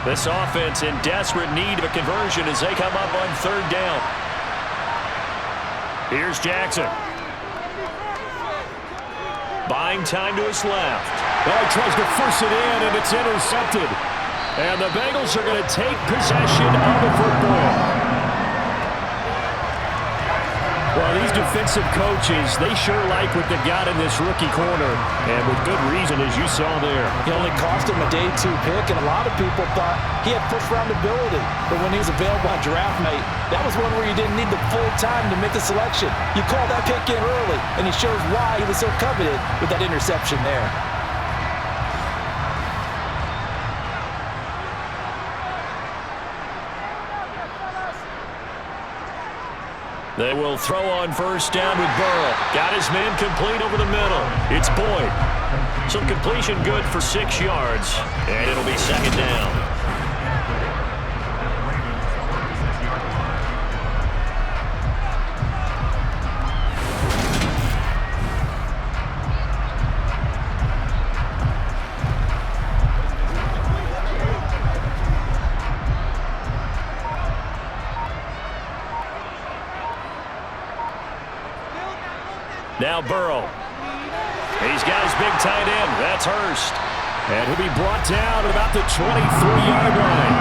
This offense in desperate need of a conversion as they come up on 3rd down. Here's Jackson. Buying time to his left. Oh, he tries to force it in, and it's intercepted. And the Bengals are going to take possession of the football. Well, these defensive coaches, they sure like what they've got in this rookie corner, and with good reason, as you saw there. He only cost him a day 2 pick, and a lot of people thought he had first-round ability. But when he was available on draft night, that was one where you didn't need the full time to make the selection. You called that pick in early, and he shows why he was so coveted with that interception there. They will throw on first down with Burrow. Got his man complete over the middle. It's Boyd. So completion good for 6 yards, and it'll be second down. Now Burrow. He's got his big tight end. That's Hurst. And he'll be brought down at about the 23-yard line.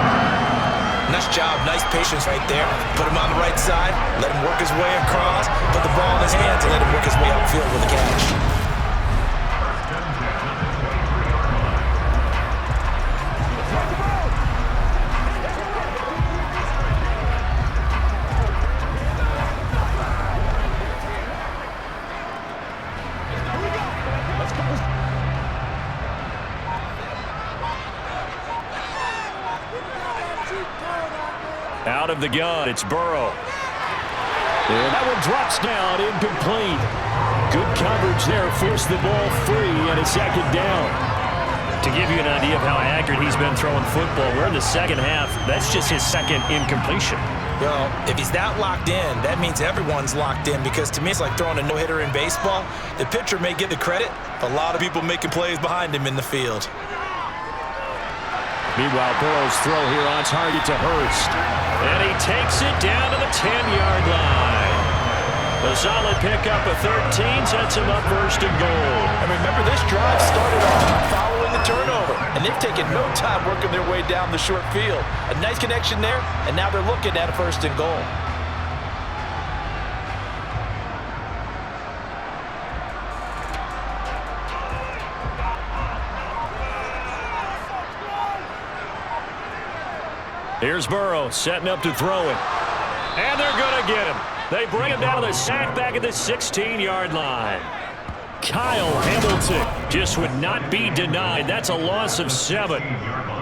Nice job. Nice patience right there. Put him on the right side. Let him work his way across. Put the ball in his hands and let him work his way upfield with the catch. Out of the gun, it's Burrow. And that one drops down, incomplete. Good coverage there, forced the ball free, and a second down. To give you an idea of how accurate he's been throwing football, we're in the second half. That's just his second incompletion. Well, if he's that locked in, that means everyone's locked in, because to me it's like throwing a no-hitter in baseball. The pitcher may get the credit, but a lot of people making plays behind him in the field. Meanwhile, Burrow's throw here on target to Hurst. And he takes it down to the 10-yard line. A solid pickup of 13 sets him up first and goal. And remember, this drive started off following the turnover, and they've taken no time working their way down the short field. A nice connection there, and now they're looking at a first and goal. Here's Burrow setting up to throw it. And they're going to get him. They bring him down to the sack back at the 16-yard line. Kyle Hamilton just would not be denied. That's a loss of 7.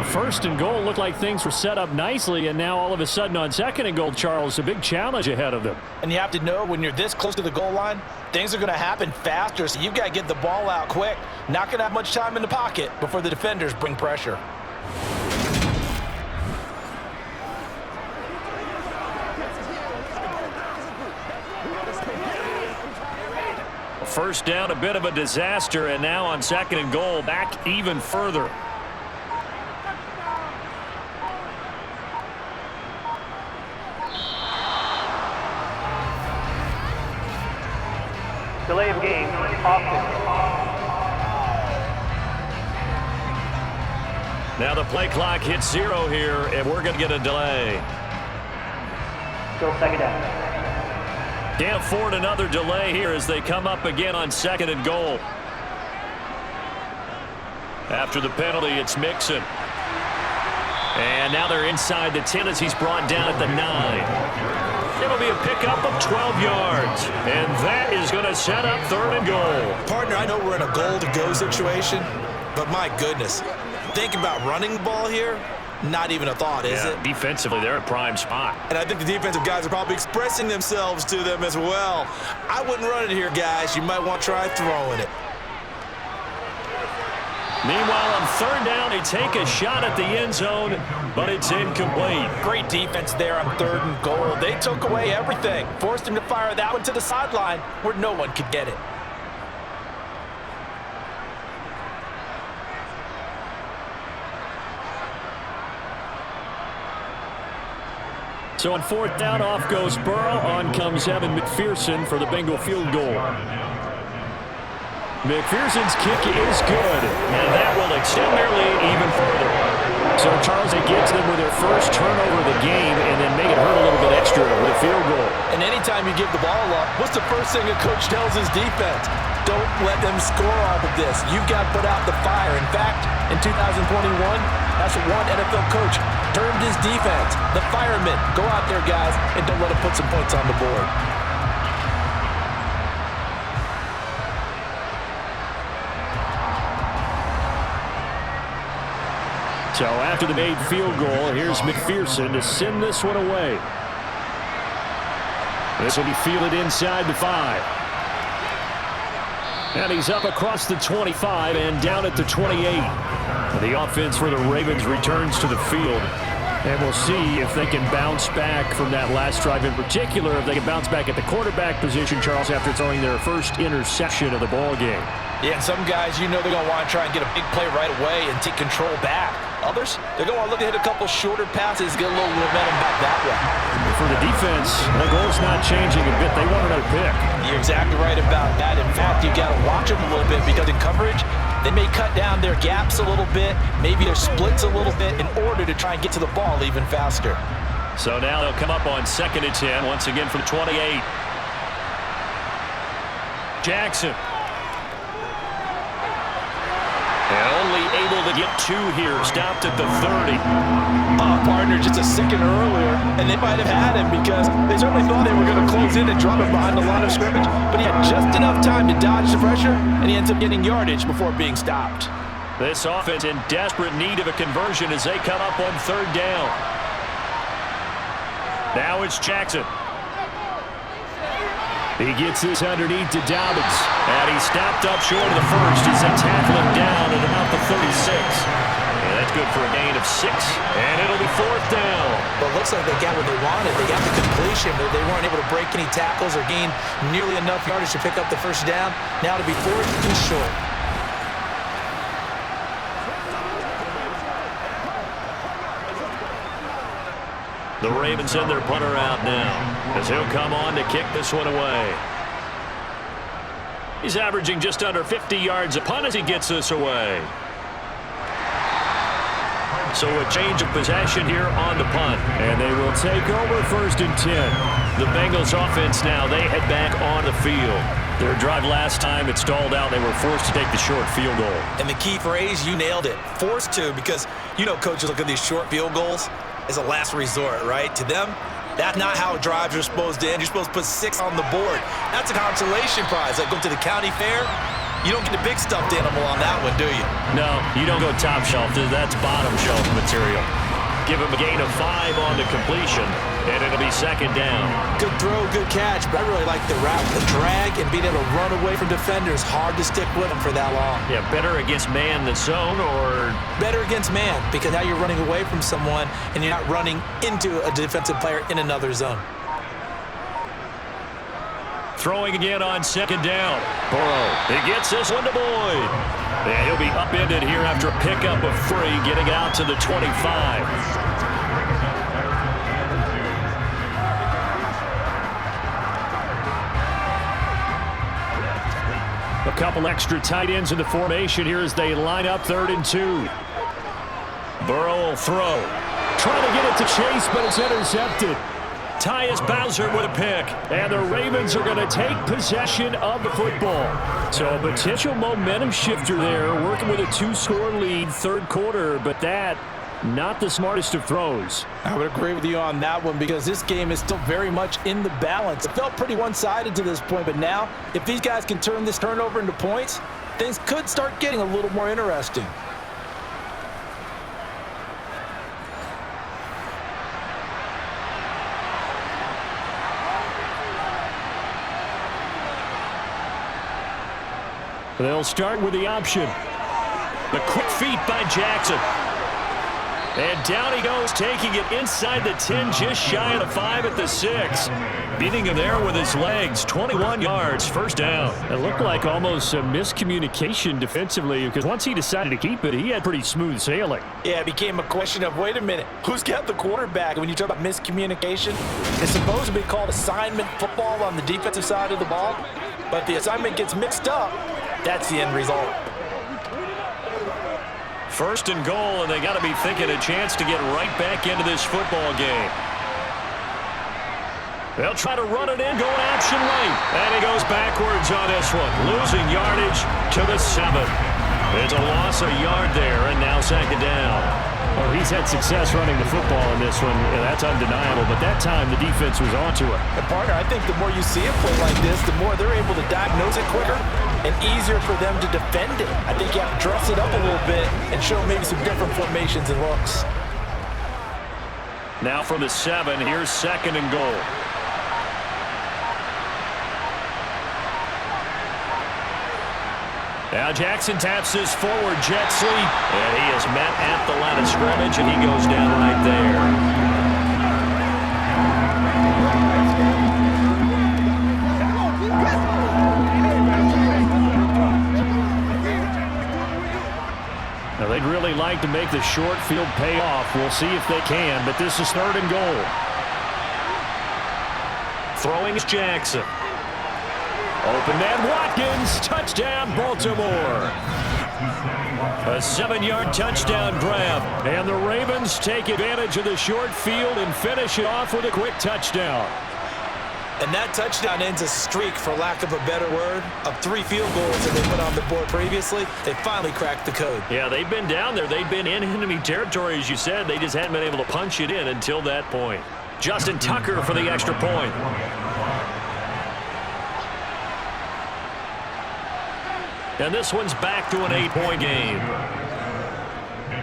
First and goal looked like things were set up nicely, and now all of a sudden on second and goal, Charles, a big challenge ahead of them. And you have to know when you're this close to the goal line, things are going to happen faster, so you've got to get the ball out quick. Not going to have much time in the pocket before the defenders bring pressure. First down, a bit of a disaster, and now on second and goal, back even further. Delay of game, often. Now the play clock hits 0 here, and we're going to get a delay. Still second down. Can't afford another delay here as they come up again on second and goal. After the penalty, it's Mixon. And now they're inside the 10 as he's brought down at the 9. It'll be a pickup of 12 yards. And that is going to set up third and goal. Partner, I know we're in a goal-to-go situation, but my goodness, thinking about running the ball here, not even a thought, is it? Defensively, they're at prime spot. And I think the defensive guys are probably expressing themselves to them as well. I wouldn't run it here, guys. You might want to try throwing it. Meanwhile, on third down, they take a shot at the end zone, but it's incomplete. Great defense there on third and goal. They took away everything, forced him to fire that one to the sideline where no one could get it. So on fourth down, off goes Burrow. On comes Evan McPherson for the Bengal field goal. McPherson's kick is good, and that will extend their lead even further. So, Charles, they get to them with their first turnover of the game and then make it hurt a little bit extra with a field goal. And anytime you give the ball up, what's the first thing a coach tells his defense? Don't let them score off of this. You've got to put out the fire. In fact, in 2021, that's what one NFL coach termed his defense, the firemen. Go out there, guys, and don't let them put some points on the board. So after the made field goal, here's McPherson to send this one away. This will be fielded inside the 5. And he's up across the 25 and down at the 28. The offense for the Ravens returns to the field. And we'll see if they can bounce back from that last drive, in particular, if they can bounce back at the quarterback position, Charles, after throwing their first interception of the ball game. Yeah, and some guys, you know they're going to want to try and get a big play right away and take control back. Others, they're going to want to look to hit a couple shorter passes, get a little momentum back that way. For the defense, the goal's not changing a bit. They want another pick. You're exactly right about that. In fact, you got to watch them a little bit because in coverage, they may cut down their gaps a little bit, maybe their splits a little bit in order to try and get to the ball even faster. So now they'll come up on 2nd and 10, once again from 28. Jackson. And only able to get 2 here, stopped at the 30. Partner just a second earlier, and they might have had him because they certainly thought they were going to close in and drop him behind the line of scrimmage, but he had just enough time to dodge the pressure, and he ends up getting yardage before being stopped. This offense in desperate need of a conversion as they come up on 3rd down. Now it's Jackson. He gets this underneath to Dobbins, and he stopped up short of the first as they tackle him down at about the 36. And that's good for a gain of 6, and it'll be 4th down. Well, it looks like they got what they wanted. They got the completion, but they weren't able to break any tackles or gain nearly enough yardage to pick up the first down. Now to be 4th and short. The Ravens send their punter out now as he'll come on to kick this one away. He's averaging just under 50 yards a punt as he gets this away. So a change of possession here on the punt. And they will take over 1st and 10. The Bengals offense now, they head back on the field. Their drive last time, it stalled out. They were forced to take the short field goal. And the key phrase, you nailed it. Forced to, because you know coaches look at these short field goals as a last resort, right? To them, that's not how drives are supposed to end. You're supposed to put 6 on the board. That's a consolation prize. Like going to the county fair, you don't get the big stuffed animal on that one, do you? No, you don't go top shelf. That's bottom shelf material. Give him a gain of 5 on the completion, and it'll be 2nd down. Good throw, good catch, but I really like the route. The drag and being able to run away from defenders, hard to stick with them for that long. Yeah, better against man than zone, or? Better against man, because now you're running away from someone and you're not running into a defensive player in another zone. Throwing again on 2nd down. Burrow, he gets this one to Boyd. And he'll be upended here after a pickup of 3, getting out to the 25. A couple extra tight ends in the formation here as they line up 3rd and 2. Burrow will throw. Trying to get it to Chase, but it's intercepted. Tyus Bowser with a pick, and the Ravens are going to take possession of the football. So a potential momentum shifter there, working with a 2-score lead, 3rd quarter, but that, not the smartest of throws. I would agree with you on that one because this game is still very much in the balance. It felt pretty one-sided to this point, but now, if these guys can turn this turnover into points, things could start getting a little more interesting. They'll start with the option. The quick feet by Jackson. And down he goes, taking it inside the 10, just shy of the 5 at the 6. Beating him there with his legs, 21 yards, 1st down. It looked like almost a miscommunication defensively because once he decided to keep it, he had pretty smooth sailing. Yeah, it became a question of, wait a minute, who's got the quarterback? When you talk about miscommunication, it's supposed to be called assignment football on the defensive side of the ball, but the assignment gets mixed up. That's the end result. First and goal, and they got to be thinking a chance to get right back into this football game. They'll try to run it in, going option right. And he goes backwards on this one, losing yardage to the 7. It's a loss of yard there, and now second down. Well, he's had success running the football in this one, and that's undeniable. But that time, the defense was onto it. And partner, I think the more you see a play like this, the more they're able to diagnose it quicker and easier for them to defend it. I think you have to dress it up a little bit and show maybe some different formations and looks. Now from the 7, here's second and goal. Now Jackson taps this forward jet sweep, and he is met at the line of scrimmage, and he goes down right there. Now they'd really like to make the short field pay off. We'll see if they can, but this is third and goal. Throwing is Jackson. Open man Watkins, touchdown Baltimore. A 7-yard touchdown grab. And the Ravens take advantage of the short field and finish it off with a quick touchdown. And that touchdown ends a streak, for lack of a better word, of 3 field goals that they put on the board previously. They finally cracked the code. Yeah, they've been down there. They've been in enemy territory, as you said. They just hadn't been able to punch it in until that point. Justin Tucker for the extra point. And this one's back to an 8-point game.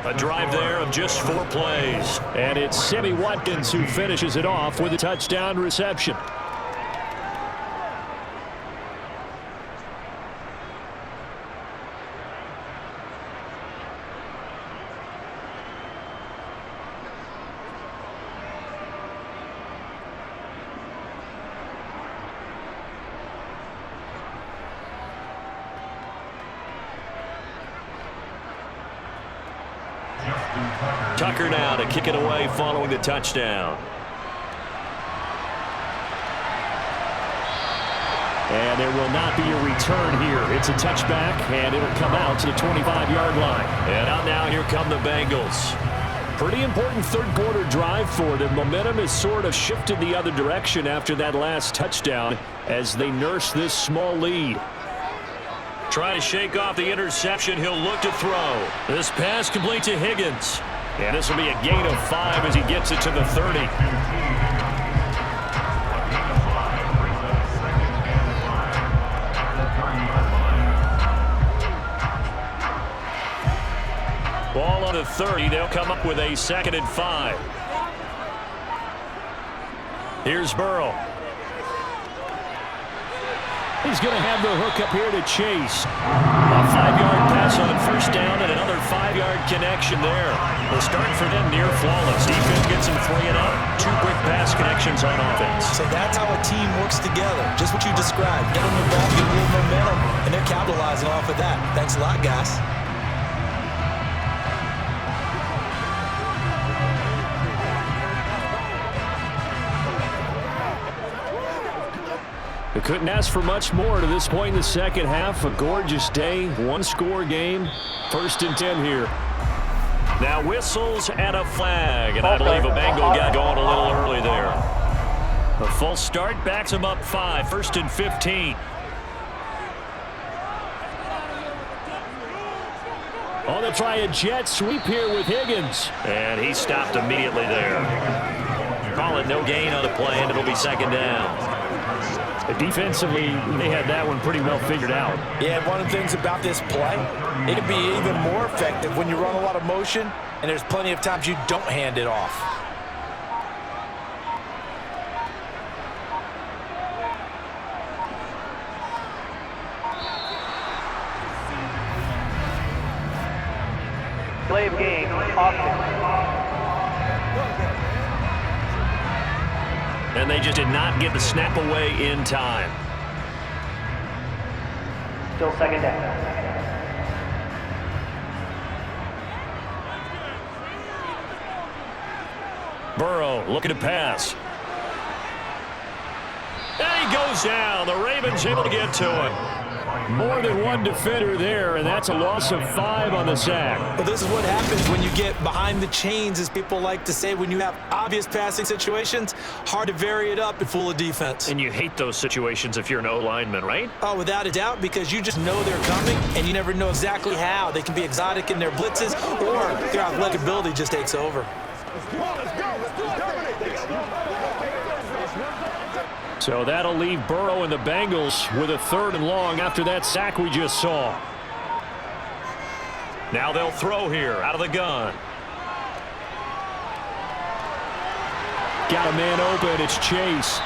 A drive there of just 4 plays. And it's Sammy Watkins who finishes it off with a touchdown reception. Tucker now to kick it away following the touchdown. And there will not be a return here. It's a touchback, and it'll come out to the 25-yard line. And out now, here come the Bengals. Pretty important third-quarter drive for them. Momentum has sort of shifted the other direction after that last touchdown as they nurse this small lead. Try to shake off the interception. He'll look to throw. This pass complete to Higgins. And this will be a gain of 5 as he gets it to the 30. Ball on the 30. They'll come up with a 2nd and 5. Here's Burrow. He's going to have the hook up here to Chase. A 5-yard pass on first down and another 5-yard connection there. The start for them near flawless. Defense gets them 3 and out. 2 quick pass connections on offense. So that's how a team works together. Just what you described. Get them the ball, get a little momentum, and they're capitalizing off of that. Thanks a lot, guys. They couldn't ask for much more to this point in the second half. A gorgeous day, 1-score game. 1st and 10 here. Now whistles and a flag, and I believe a Bengal got going a little early there. A full start backs him up 5, 1st and 15. Oh, they'll try a jet sweep here with Higgins. And he stopped immediately there. Call it no gain on the play, and it'll be 2nd down. Defensively, they had that one pretty well figured out. Yeah, one of the things about this play, it can be even more effective when you run a lot of motion and there's plenty of times you don't hand it off. Play of game, offense. And they just did not get the snap away in time. Still 2nd down. Burrow looking to pass. And he goes down. The Ravens able to get to him. More than one defender there, and that's a loss of 5 on the sack. Well, this is what happens when you get behind the chains, as people like to say. When you have obvious passing situations, hard to vary it up and fool a defense. And you hate those situations if you're an O-lineman, right? Oh, without a doubt, because you just know they're coming, and you never know exactly how. They can be exotic in their blitzes, or their athletic ability just takes over. So that'll leave Burrow and the Bengals with a 3rd and long after that sack we just saw. Now they'll throw here out of the gun. Got a man open. It's Chase.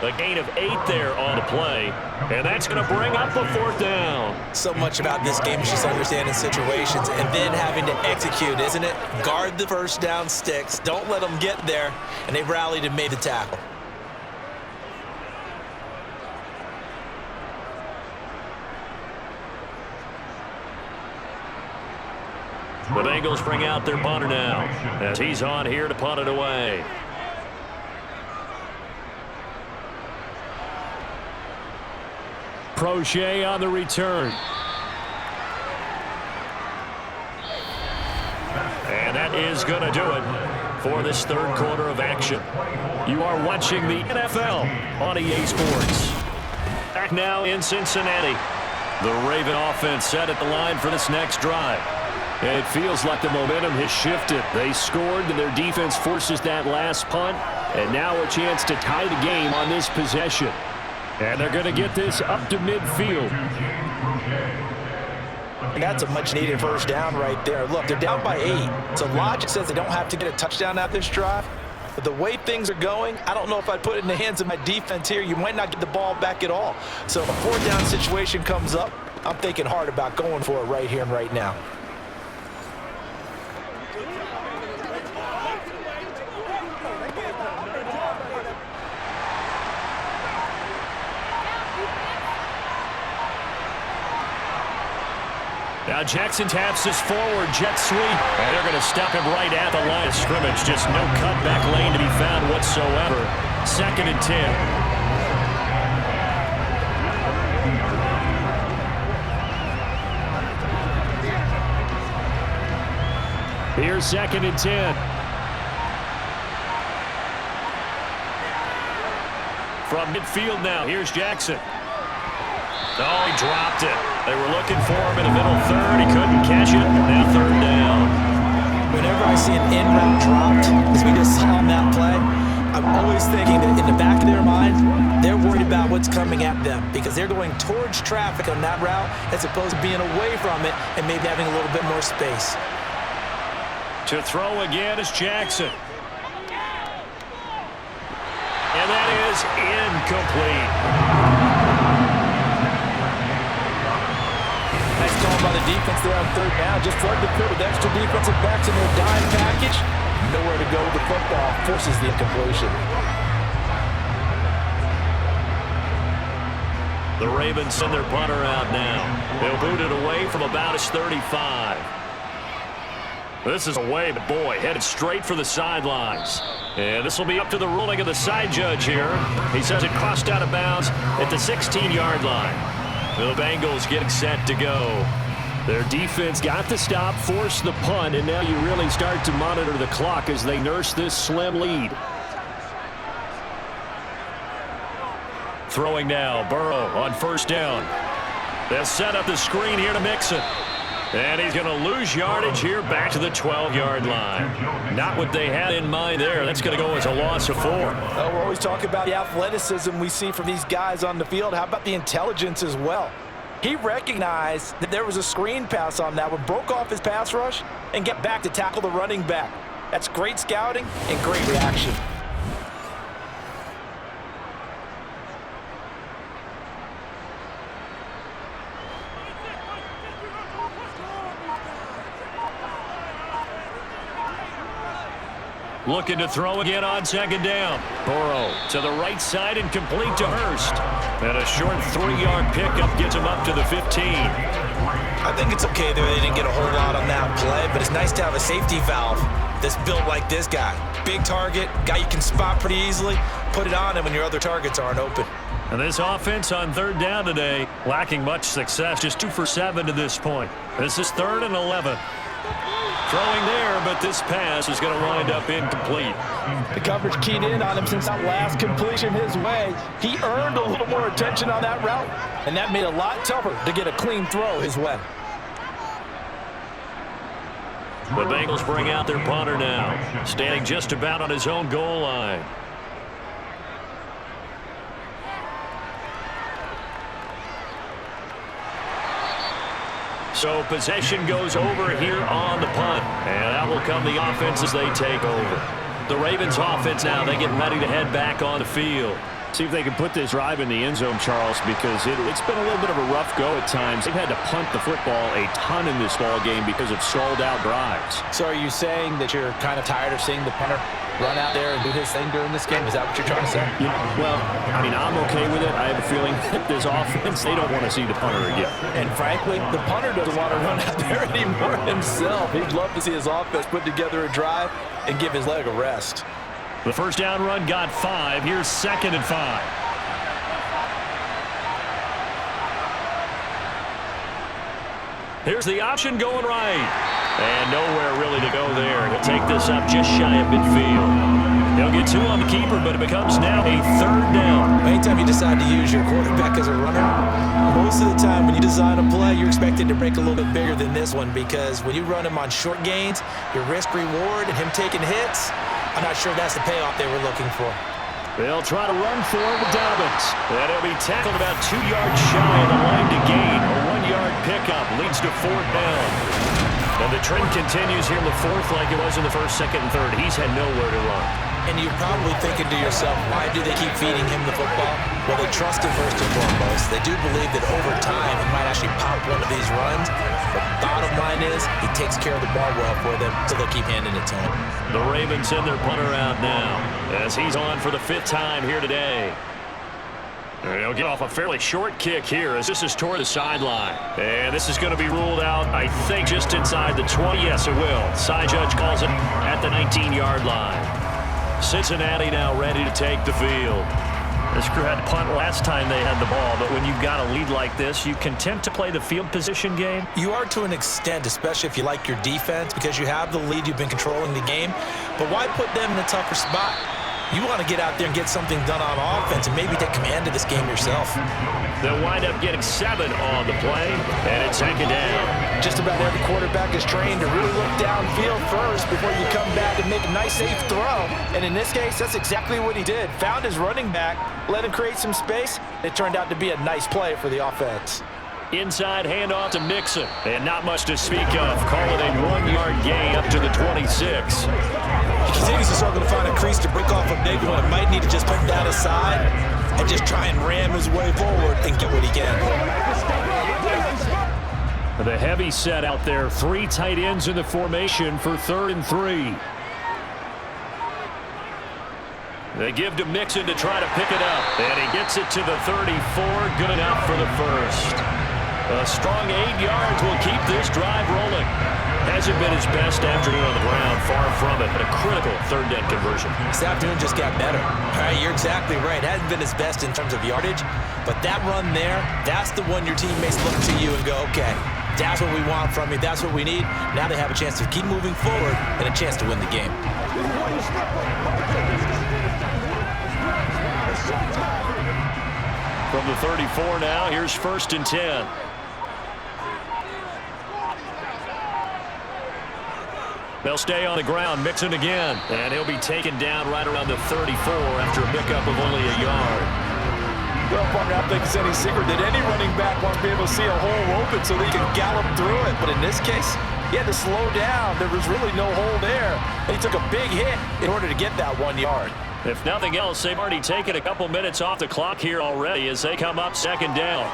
A gain of 8 there on the play, and that's going to bring up a 4th down. So much about this game is just understanding situations and then having to execute, isn't it? Guard the first down sticks. Don't let them get there, and they rallied and made the tackle. The Bengals bring out their punter now as he's on here to punt it away. Prochet on the return. And that is going to do it for this 3rd quarter of action. You are watching the NFL on EA Sports. Back now in Cincinnati. The Raven offense set at the line for this next drive. And it feels like the momentum has shifted. They scored, and their defense forces that last punt. And now a chance to tie the game on this possession. And they're going to get this up to midfield. And that's a much-needed first down right there. Look, they're down by 8. So logic says they don't have to get a touchdown out this drive. But the way things are going, I don't know if I'd put it in the hands of my defense here. You might not get the ball back at all. So if a 4th down situation comes up, I'm thinking hard about going for it right here and right now. Now Jackson taps this forward jet sweep, and they're going to stop him right at the line of scrimmage. Just no cutback lane to be found whatsoever. 2nd and 10. Here's 2nd and 10. From midfield now, here's Jackson. Oh, he dropped it. They were looking for him in the middle 3rd. He couldn't catch it. Now 3rd down. Whenever I see an in route dropped, as we just saw on that play, I'm always thinking that in the back of their mind, they're worried about what's coming at them because they're going towards traffic on that route as opposed to being away from it and maybe having a little bit more space. To throw again is Jackson. And that is incomplete. Nice call by the defense there on 3rd down. Just flood the field with extra defensive backs in their dime package. Nowhere to go with the football. Forces the incompletion. The Ravens send their punter out now. They'll boot it away from about his 35. This is away, but boy, headed straight for the sidelines. And this will be up to the ruling of the side judge here. He says it crossed out of bounds at the 16-yard line. The Bengals getting set to go. Their defense got the stop, forced the punt, and now you really start to monitor the clock as they nurse this slim lead. Throwing now, Burrow on 1st down. They'll set up the screen here to Mixon. And he's going to lose yardage here back to the 12-yard line. Not what they had in mind there. That's going to go as a loss of 4. Well, we're always talking about the athleticism we see from these guys on the field. How about the intelligence as well? He recognized that there was a screen pass on that one, broke off his pass rush, and get back to tackle the running back. That's great scouting and great reaction. Looking to throw again on 2nd down. Burrow to the right side and complete to Hurst. And a short 3-yard pickup gets him up to the 15. I think it's okay that they didn't get a whole lot on that play, but it's nice to have a safety valve that's built like this guy. Big target, guy you can spot pretty easily. Put it on him when your other targets aren't open. And this offense on third down today, lacking much success, just 2 for 7 to this point. This is 3rd and 11. Throwing there, but this pass is going to wind up incomplete. The coverage keyed in on him since that last completion his way. He earned a little more attention on that route, and that made it a lot tougher to get a clean throw his way. The Bengals bring out their punter now, standing just about on his own goal line. So possession goes over here on the punt, and that will come the offense as they take over. The Ravens offense now, they get ready to head back on the field. See if they can put this drive in the end zone, Charles, because it's been a little bit of a rough go at times. They've had to punt the football a ton in this ball game because of stalled-out drives. So are you saying that you're kind of tired of seeing the punter run out there and do his thing during this game? Is that what you're trying to say? Well, I mean, I'm okay with it. I have a feeling that this offense, they don't want to see the punter again. And frankly, the punter doesn't want to run out there anymore himself. He'd love to see his offense put together a drive and give his leg a rest. The first down run got 5. Here's 2nd and 5. Here's the option going right. And nowhere really to go there. He'll take this up just shy of midfield. He'll get 2 on the keeper, but it becomes now a 3rd down. Anytime you decide to use your quarterback as a runner, most of the time when you design a play, you're expected to break a little bit bigger than this one, because when you run him on short gains, your risk-reward and him taking hits, I'm not sure that's the payoff they were looking for. They'll try to run for it with Dobbins. And he'll be tackled about 2 yards shy of the line to gain. A 1-yard pickup leads to 4th down. And the trend continues here in the 4th like it was in the 1st, 2nd, and 3rd. He's had nowhere to run. And you're probably thinking to yourself, why do they keep feeding him the football? Well, they trust him first and foremost. They do believe that over time he might actually pop one of these runs. But bottom line is, he takes care of the ball well for them, so they'll keep handing it to him. The Ravens send their punter out now as he's on for the 5th time here today. And he'll get off a fairly short kick here as this is toward the sideline. And this is going to be ruled out, I think, just inside the 20. Yes, it will. Side judge calls it at the 19-yard line. Cincinnati now ready to take the field. This crew had to punt last time they had the ball, but when you've got a lead like this, you content to play the field position game? You are to an extent, especially if you like your defense, because you have the lead, you've been controlling the game. But why put them in a tougher spot? You want to get out there and get something done on offense and maybe take command of this game yourself. They'll wind up getting 7 on the play, and it's 2nd down. Just about every quarterback is trained to really look downfield first before you come back and make a nice, safe throw. And in this case, that's exactly what he did. Found his running back, let him create some space. It turned out to be a nice play for the offense. Inside handoff to Mixon, and not much to speak of. Call it a 1-yard gain up to the 26. He continues to struggle to find a crease to break off a big one. Might need to just put that aside and just try and ram his way forward and get what he can. The heavy set out there. 3 tight ends in the formation for 3rd and 3. They give to Mixon to try to pick it up, and he gets it to the 34. Good enough for the first. A strong 8 yards will keep this drive rolling. Hasn't been his best afternoon on the ground, far from it, but a critical 3rd down conversion. This afternoon just got better. All right, you're exactly right. Hasn't been his best in terms of yardage, but that run there, that's the one your teammates look to you and go, okay, that's what we want from you, that's what we need. Now they have a chance to keep moving forward and a chance to win the game. From the 34 now, here's 1st and 10. They'll stay on the ground, Mixon again, and he'll be taken down right around the 34 after a pickup of only a yard. Well, partner, I don't think it's any secret that any running back wants to be able to see a hole open so they can gallop through it. But in this case, he had to slow down. There was really no hole there. And he took a big hit in order to get that 1 yard. If nothing else, they've already taken a couple minutes off the clock here already as they come up 2nd down.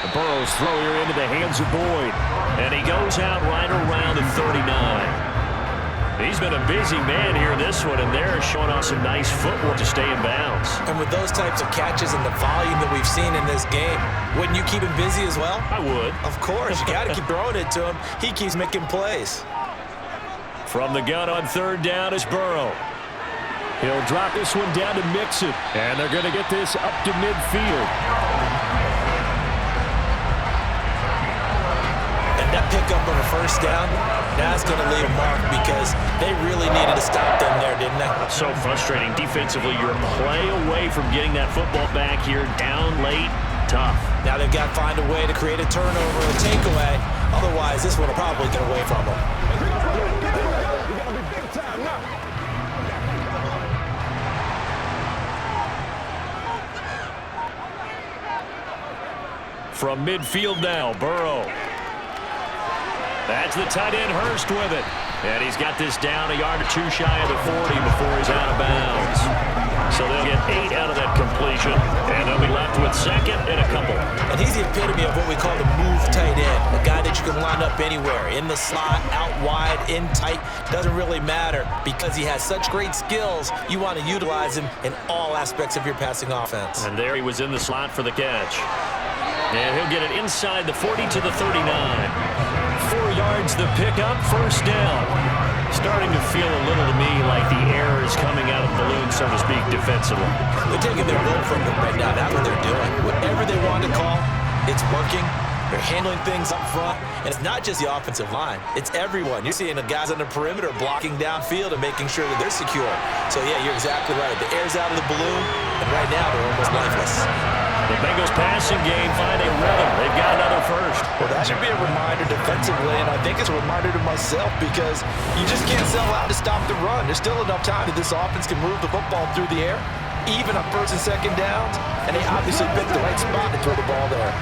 The Burrows throw here into the hands of Boyd. And he goes out right around the 39. He's been a busy man here this one, and they're showing off some nice footwork to stay in bounds. And with those types of catches and the volume that we've seen in this game, wouldn't you keep him busy as well? I would. Of course. You got to keep throwing it to him. He keeps making plays. From the gun on 3rd down is Burrow. He'll drop this one down to Mixon, and they're going to get this up to midfield. And that pickup on a first down, that's going to leave a mark because they really needed to stop them there, didn't they? So frustrating. Defensively, you're a play away from getting that football back here. Down late, tough. Now they've got to find a way to create a turnover, a takeaway. Otherwise, this one will probably get away from them. From midfield now, Burrow. That's the tight end Hurst with it. And he's got this down a yard or two shy of the 40 before he's out of bounds. So they'll get 8 out of that completion, and they'll be left with second and a couple. And he's the epitome of what we call the move tight end, a guy that you can line up anywhere, in the slot, out wide, in tight, doesn't really matter. Because he has such great skills, you want to utilize him in all aspects of your passing offense. And there he was in the slot for the catch. And he'll get it inside the 40 to the 39. 4 yards the pickup, first down. Starting to feel a little to me like the air is coming out of the balloon, so to speak, defensively. They're taking their role from them right now. That's what they're doing. Whatever they want to call, it's working. They're handling things up front. And it's not just the offensive line. It's everyone. You're seeing the guys on the perimeter blocking downfield and making sure that they're secure. So, yeah, you're exactly right. The air's out of the balloon, and right now they're almost lifeless. The Bengals passing game find a rhythm. They've got another first. Well, that should be a reminder defensively, and I think it's a reminder to myself because you just can't sell out to stop the run. There's still enough time that this offense can move the football through the air, even on first and second downs, and they obviously picked the right spot to throw the ball there.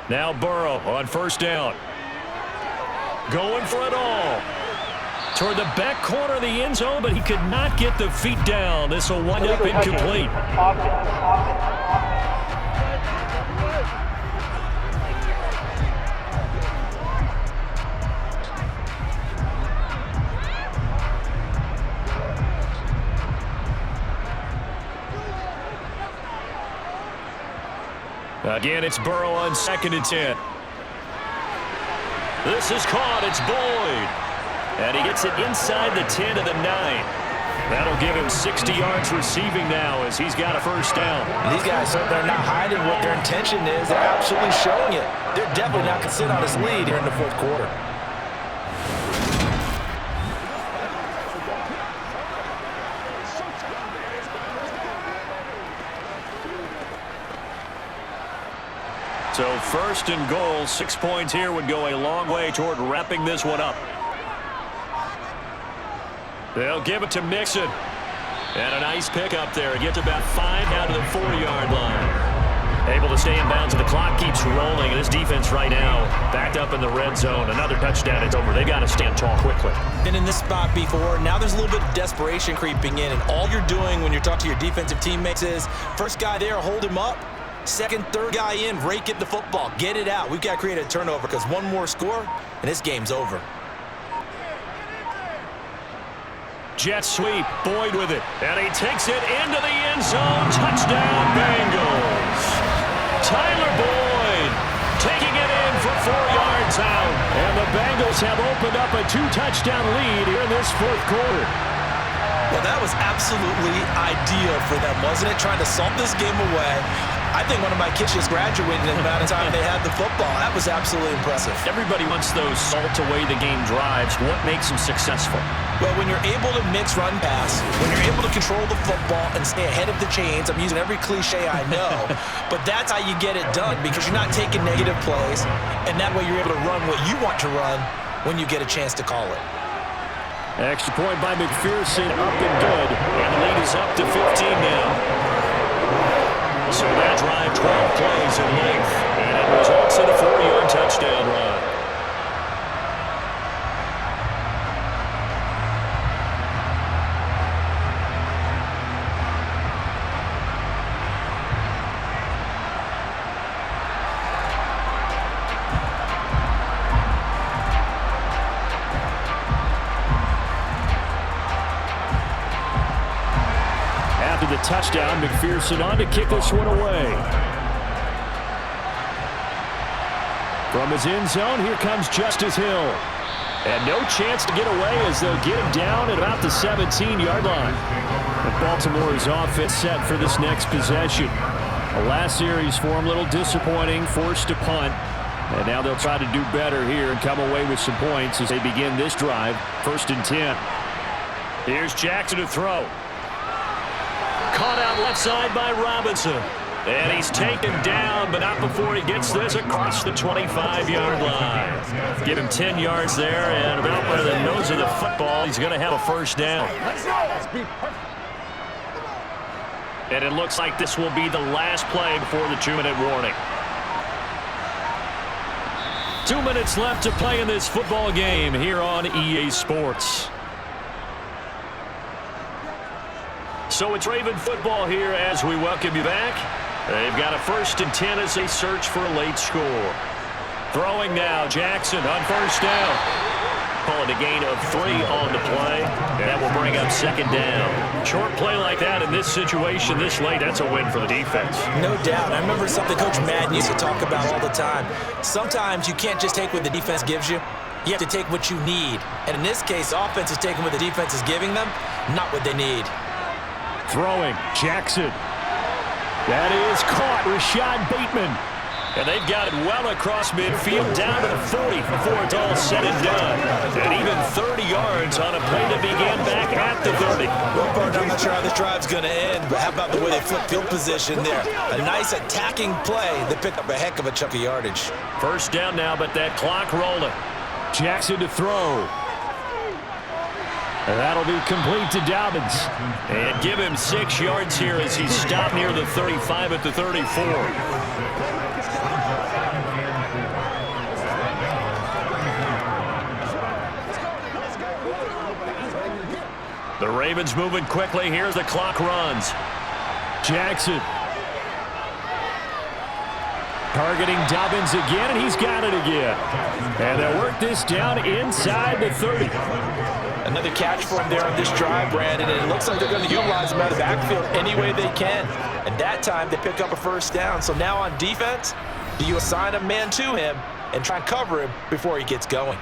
Now Burrow on first down. Going for it all. Toward the back corner of the end zone, but he could not get the feet down. This will wind up incomplete. Again, it's Burrow on second and 10. This is caught. It's Boyd. And he gets it inside the 10 to the 9. That'll give him 60 yards receiving now as he's got a first down. And these guys, they're not hiding what their intention is. They're absolutely showing it. They're definitely not going to sit on this lead here in the fourth quarter. So first and goal, 6 points here would go a long way toward wrapping this one up. They'll give it to Mixon. And a nice pickup there. Gets about 5 out of the 4-yard line. Able to stay in bounds, and the clock keeps rolling. And this defense right now backed up in the red zone. Another touchdown, it's over. They got to stand tall quickly. Been in this spot before. Now there's a little bit of desperation creeping in. And all you're doing when you're talking to your defensive teammates is, first guy there, hold him up. Second, third guy in, rake it the football. Get it out. We've got to create a turnover because one more score, and this game's over. Jet sweep, Boyd with it. And he takes it into the end zone. Touchdown, Bengals. Tyler Boyd taking it in for 4 yards out. And the Bengals have opened up a 2-touchdown lead here in this fourth quarter. Well, that was absolutely ideal for them, wasn't it? Trying to salt this game away. I think one of my kids just graduated in the amount of time they had the football. That was absolutely impressive. Everybody wants those salt away the game drives. What makes them successful? Well, when you're able to mix run pass, when you're able to control the football and stay ahead of the chains, I'm using every cliche I know, but that's how you get it done because you're not taking negative plays, and that way you're able to run what you want to run when you get a chance to call it. Extra point by McPherson, up and good. And the lead is up to 15 now. So that drive, 12 plays in length, and it results in a 4-yard touchdown run. touchdown. McPherson on to kick this one away. From his end zone, here comes Justice Hill. And no chance to get away as they'll get him down at about the 17-yard line. And Baltimore's offense set for this next possession. The last series for him, a little disappointing, forced to punt. And now they'll try to do better here and come away with some points as they begin this drive. 1st and 10. Here's Jackson to throw. Caught out left side by Robinson. And he's taken down, but not before he gets this across the 25-yard line. Give him 10 yards there, and about by the nose of the football, he's going to have a first down. And it looks like this will be the last play before the 2-minute warning. 2 minutes left to play in this football game here on EA Sports. So it's Raven football here as we welcome you back. They've got a 1st and 10 as they search for a late score. Throwing now, Jackson on 1st down. Call it a gain of 3 on the play. And that will bring up 2nd down. Short play like that in this situation this late, that's a win for the defense. No doubt. I remember something Coach Madden used to talk about all the time. Sometimes you can't just take what the defense gives you. You have to take what you need. And in this case, offense is taking what the defense is giving them, not what they need. Throwing, Jackson. That is caught, Rashad Bateman. And they've got it well across midfield, down to the 40 before it's all said and done. And even 30 yards on a play that began back at the 30. Well, partner, I'm not sure how this drive's going to end, but how about the way they flip field position there? A nice attacking play that picked up a heck of a chunk of yardage. 1st down now, but that clock rolling. Jackson to throw. And that'll be complete to Dobbins. And give him 6 yards here as he stopped near the 35 at the 34. The Ravens moving quickly. Here's the clock runs. Jackson. Targeting Dobbins again, and he's got it again. And they'll work this down inside the 30. Another catch for him there on this drive, Brandon, and it looks like they're going to utilize him out of the backfield any way they can. And that time, they pick up a 1st down. So now on defense, do you assign a man to him and try and cover him before he gets going?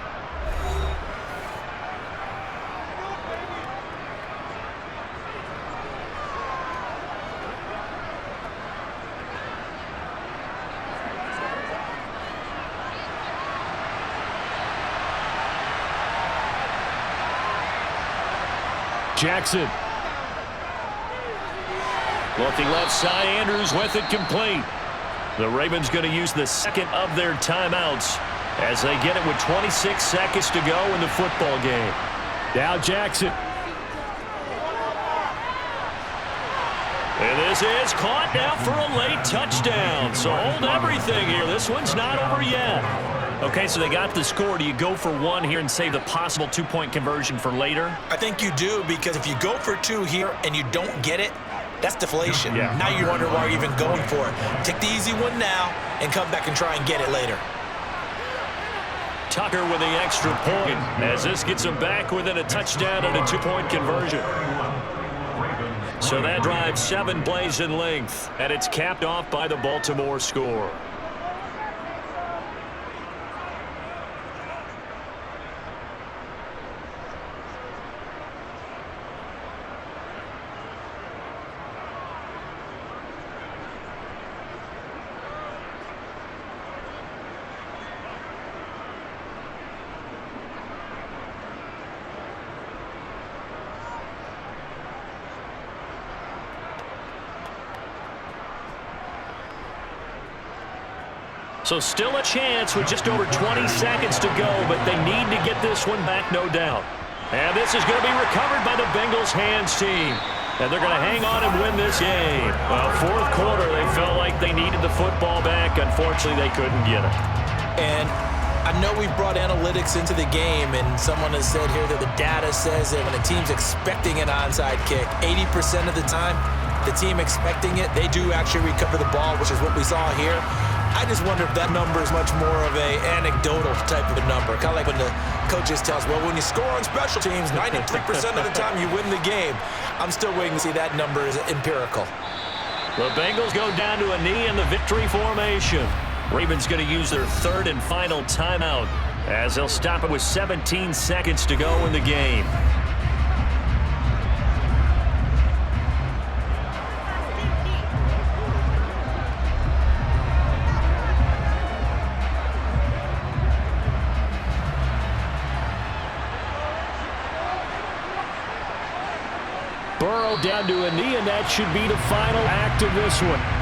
Jackson. Looking left side, Andrews with it complete. The Ravens going to use the 2nd of their timeouts as they get it with 26 seconds to go in the football game. Now Jackson. And this is caught now for a late touchdown. So hold everything here. This one's not over yet. Okay, so they got the score. Do you go for 1 here and save the possible 2-point conversion for later? I think you do, because if you go for 2 here and you don't get it, that's deflation. Yeah. Now you wonder why you're even going for it. Take the easy one now and come back and try and get it later. Tucker with the extra point as this gets him back within a touchdown and a 2-point conversion. So that drives 7 plays in length, and it's capped off by the Baltimore score. So still a chance with just over 20 seconds to go, but they need to get this one back, no doubt. And this is going to be recovered by the Bengals hands team. And they're going to hang on and win this game. Well, 4th quarter, they felt like they needed the football back. Unfortunately, they couldn't get it. And I know we've brought analytics into the game, and someone has said here that the data says that when a team's expecting an onside kick, 80% of the time, the team expecting it, they do actually recover the ball, which is what we saw here. I just wonder if that number is much more of a anecdotal type of a number. Kind of like when the coaches tell us, well, when you score on special teams, 93% of the time you win the game. I'm still waiting to see that number is empirical. The Bengals go down to a knee in the victory formation. Ravens going to use their third and final timeout as they'll stop it with 17 seconds to go in the game. Burrow down to a knee, and that should be the final act of this one.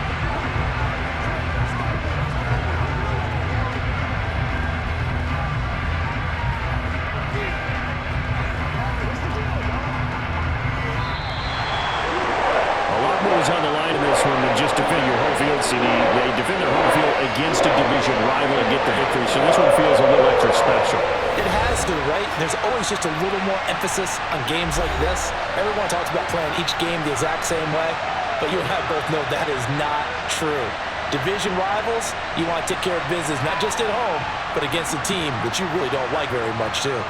On the line in this one than just defend your home field, CD. They defend their home field against a division rival and get the victory, so this one feels a little extra special. It has to, right? There's always just a little more emphasis on games like this. Everyone talks about playing each game the exact same way, but you and I both know that is not true. Division rivals, you want to take care of business, not just at home, but against a team that you really don't like very much, too.